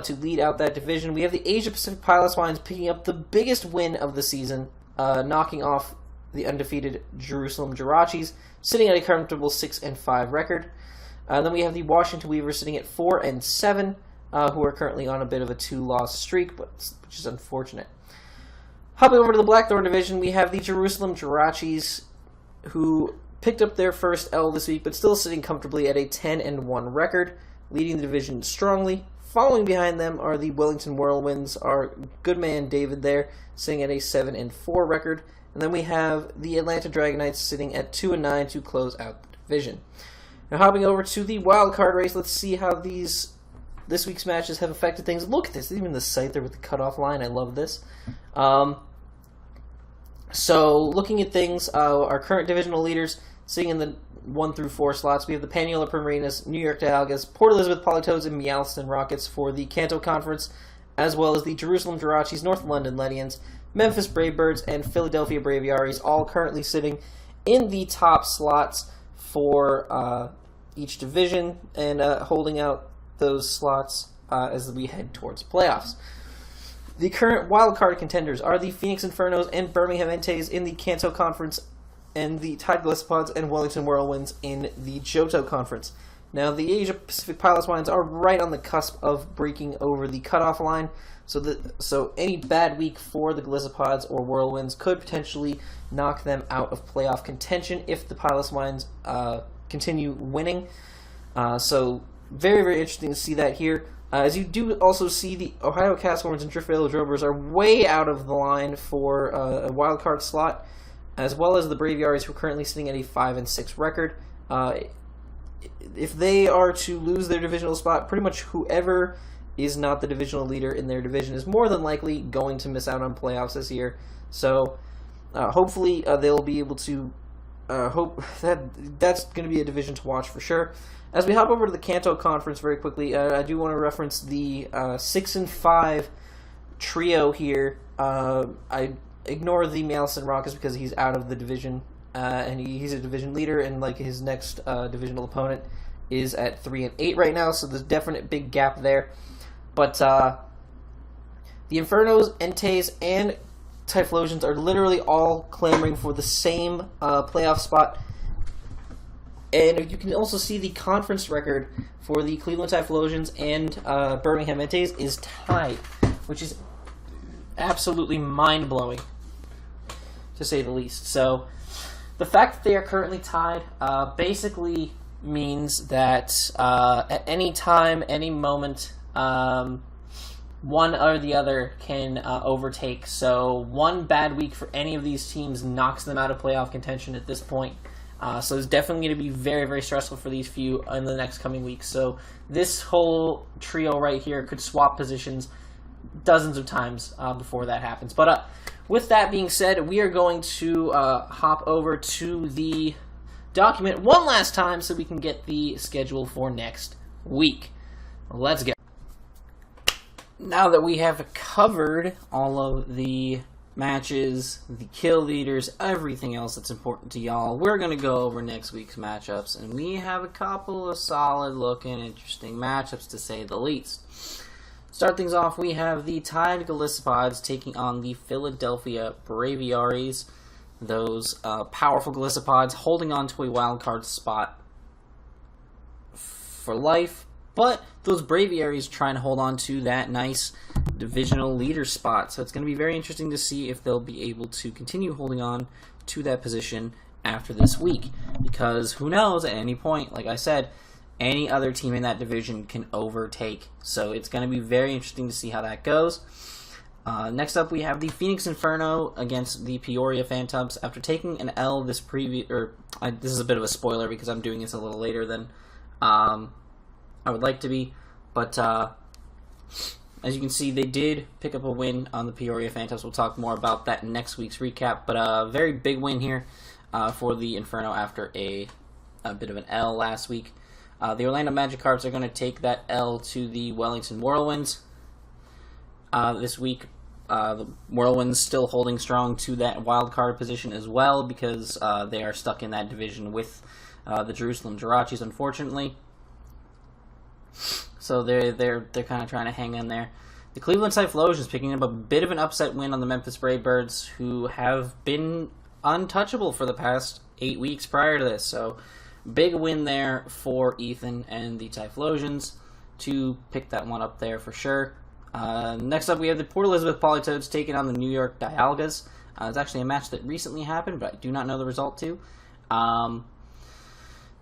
to lead out that division. We have the Asia Pacific Piloswines picking up the biggest win of the season, knocking off the undefeated Jerusalem Jirachis, sitting at a comfortable 6-5 record. Then we have the Washington Weavers sitting at 4-7, who are currently on a bit of a 2-loss streak, which is unfortunate. Hopping over to the Blackthorn division, we have the Jerusalem Jirachis, who picked up their first L this week, but still sitting comfortably at a 10-1 record, leading the division strongly. Following behind them are the Wellington Whirlwinds, our good man David there, sitting at a 7-4 record. And then we have the Atlanta Dragonites sitting at 2-9 to close out the division. Now hopping over to the wild card race, let's see how this week's matches have affected things. Look at this, even the site there with the cutoff line, I love this. So looking at things, our current divisional leaders sitting in the 1 through 4 slots. We have the Paniela Primarinas, New York Dialgas, Port Elizabeth Polytoads, and Meowston Rockets for the Kanto Conference, as well as the Jerusalem Jirachis, North London Ledians, Memphis Bravebirds, and Philadelphia Braviaries, all currently sitting in the top slots for each division and holding out those slots as we head towards playoffs. The current wildcard contenders are the Phoenix Infernos and Birmingham Entes in the Kanto Conference, and the Tide Glissopods and Wellington Whirlwinds in the Johto Conference. Now, the Asia Pacific Pilot Swines are right on the cusp of breaking over the cutoff line, so any bad week for the Glissopods or Whirlwinds could potentially knock them out of playoff contention if the Pilot Swines continue winning. So very, very interesting to see that here. As you do also see, the Ohio Casthorns and Driftvale Drovers are way out of the line for a wild card slot, as well as the Braviaries, who are currently sitting at a 5-6 record. If they are to lose their divisional spot, pretty much whoever is not the divisional leader in their division is more than likely going to miss out on playoffs this year. So hopefully they'll be able to hope that's going to be a division to watch for sure. As we hop over to the Kanto Conference very quickly, I do want to reference the 6-5 trio here. I ignore the Meowston Rockets because he's out of the division, and he's a division leader, and like his next divisional opponent is at 3-8 right now, so there's a definite big gap there. But the Infernos, Entes, and Typhlosions are literally all clamoring for the same playoff spot. And you can also see the conference record for the Cleveland Typhlosions and Birmingham Entes is tied, which is absolutely mind-blowing, to say the least. So the fact that they are currently tied basically means that at any time, any moment, one or the other can overtake. So one bad week for any of these teams knocks them out of playoff contention at this point. So it's definitely going to be very, very stressful for these few in the next coming weeks. So this whole trio right here could swap positions dozens of times before that happens. But with that being said, we are going to hop over to the document one last time so we can get the schedule for next week. Let's go. Now that we have covered all of the matches, the kill leaders, everything else that's important to y'all, we're going to go over next week's matchups, and we have a couple of solid looking, interesting matchups to say the least. Start things off, we have the Tide Glissopods taking on the Philadelphia Braviaries, those powerful Glissopods holding on to a wild card spot for life, but those Braviaries trying to hold on to that nice divisional leader spot. So it's going to be very interesting to see if they'll be able to continue holding on to that position after this week. Because who knows, at any point, like I said, any other team in that division can overtake. So it's going to be very interesting to see how that goes. Next up, we have the Phoenix Inferno against the Peoria Phantoms. After taking an L this this is a bit of a spoiler because I'm doing this a little later than I would like to be, but as you can see, they did pick up a win on the Peoria Phantoms. We'll talk more about that in next week's recap, but a very big win here for the Inferno after a bit of an L last week. The Orlando Magikarps are going to take that L to the Wellington Whirlwinds this week. The Whirlwinds still holding strong to that wild card position as well because they are stuck in that division with the Jerusalem Jirachis, unfortunately. So they're kind of trying to hang in there. The Cleveland Typhlosions picking up a bit of an upset win on the Memphis Bravebirds, who have been untouchable for the past 8 weeks prior to this. So big win there for Ethan and the Typhlosions to pick that one up there for sure. Next up, we have the Port Elizabeth Polytoads taking on the New York Dialgas. It's actually a match that recently happened, but I do not know the result to.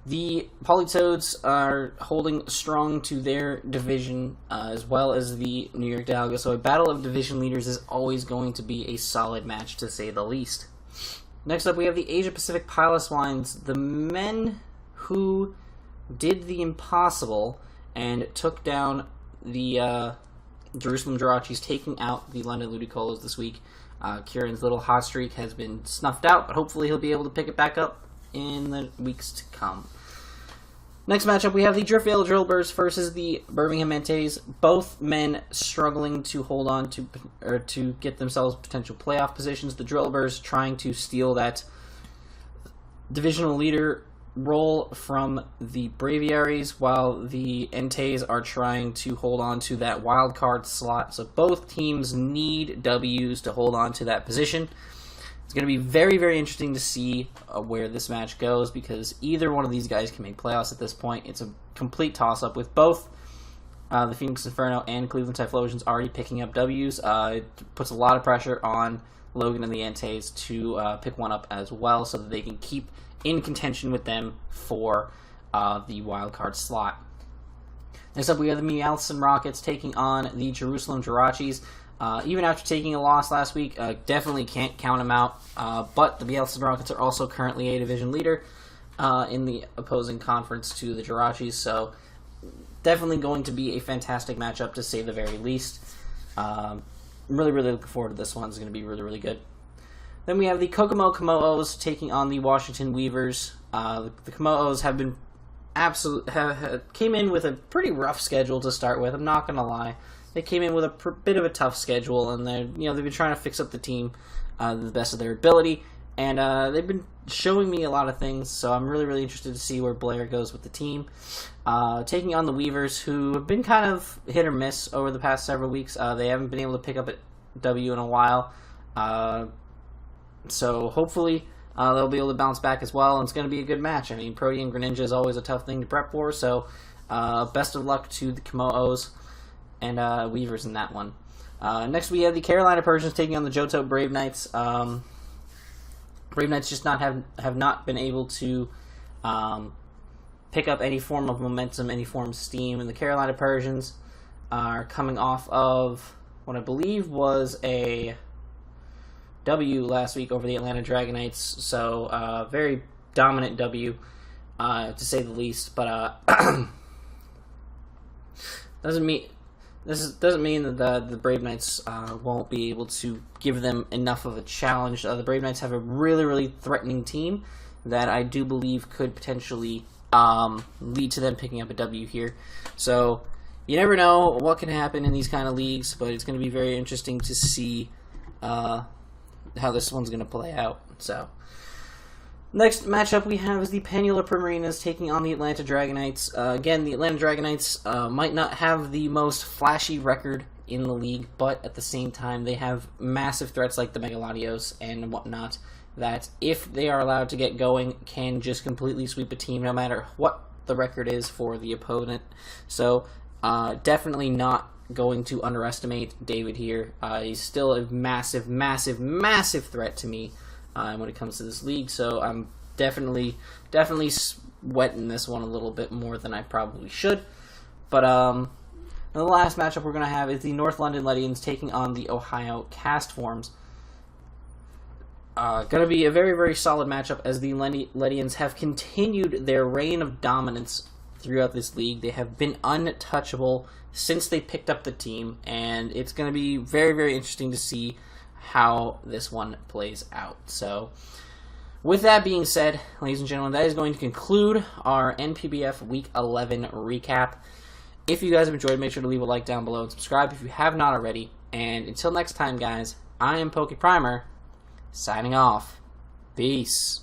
The Polytoads are holding strong to their division, as well as the New York Dialgas, so a battle of division leaders is always going to be a solid match, to say the least. Next up, we have the Asia Pacific Piloswines, the men who did the impossible and took down the Jerusalem Jirachis, taking out the London Ludicolo this week. Kieran's little hot streak has been snuffed out, but hopefully he'll be able to pick it back up in the weeks to come. Next matchup, we have the Driftvale Drillburs versus the Birmingham Entes. Both men struggling to hold on to, or to get themselves potential playoff positions. The Drillburs trying to steal that divisional leader role from the Braviaries, while the Entes are trying to hold on to that wild card slot. So both teams need W's to hold on to that position. It's going to be very, very interesting to see where this match goes, because either one of these guys can make playoffs at this point. It's a complete toss-up with both the Phoenix Inferno and Cleveland Typhlosions already picking up W's. It puts a lot of pressure on Logan and the Entes to pick one up as well, so that they can keep in contention with them for the wild card slot. Next up, we have the Meowthson Rockets taking on the Jerusalem Jirachis. Even after taking a loss last week, definitely can't count them out. But the Meowthson Rockets are also currently a division leader in the opposing conference to the Jirachis, so definitely going to be a fantastic matchup, to say the very least. I'm really, really looking forward to this one. It's going to be really, really good. Then we have the Kokomo Kamo'os taking on the Washington Weavers. The Kamo'os have been came in with a pretty rough schedule to start with. I'm not going to lie. They came in with a bit of a tough schedule, and they've been trying to fix up the team to the best of their ability. And they've been showing me a lot of things, so I'm really, really interested to see where Blair goes with the team. Taking on the Weavers, who have been kind of hit or miss over the past several weeks. They haven't been able to pick up a W in a while. So hopefully they'll be able to bounce back as well, and it's going to be a good match. I mean, Protean Greninja is always a tough thing to prep for, so best of luck to the Kamo'os and Weavers in that one. Next, we have the Carolina Persians taking on the Johto Brave Knights. Brave Knights just have not been able to pick up any form of momentum, any form of steam, and the Carolina Persians are coming off of what I believe was a W last week over the Atlanta Dragonites, so very dominant W, to say the least. But doesn't mean that the Brave Knights won't be able to give them enough of a challenge. The Brave Knights have a really, really threatening team that I do believe could potentially lead to them picking up a W here. So you never know what can happen in these kind of leagues, but it's going to be very interesting to see how this one's going to play out. So next matchup we have is the Panula Primarinas taking on the Atlanta Dragonites. Again, the Atlanta Dragonites might not have the most flashy record in the league, but at the same time they have massive threats like the Megalodios and whatnot that, if they are allowed to get going, can just completely sweep a team no matter what the record is for the opponent. So definitely not going to underestimate David here. He's still a massive, massive, massive threat to me when it comes to this league, so I'm definitely sweating this one a little bit more than I probably should. But the last matchup we're going to have is the North London Ledians taking on the Ohio Castforms. Going to be a very, very solid matchup, as the Ledians have continued their reign of dominance throughout this league. They have been untouchable since they picked up the team, and it's going to be very, very interesting to see how this one plays out. So with that being said, ladies and gentlemen, that is going to conclude our NPBF Week 11 recap. If you guys have enjoyed, make sure to leave a like down below and subscribe if you have not already. And until next time, guys, I am PokePrimer, signing off. Peace.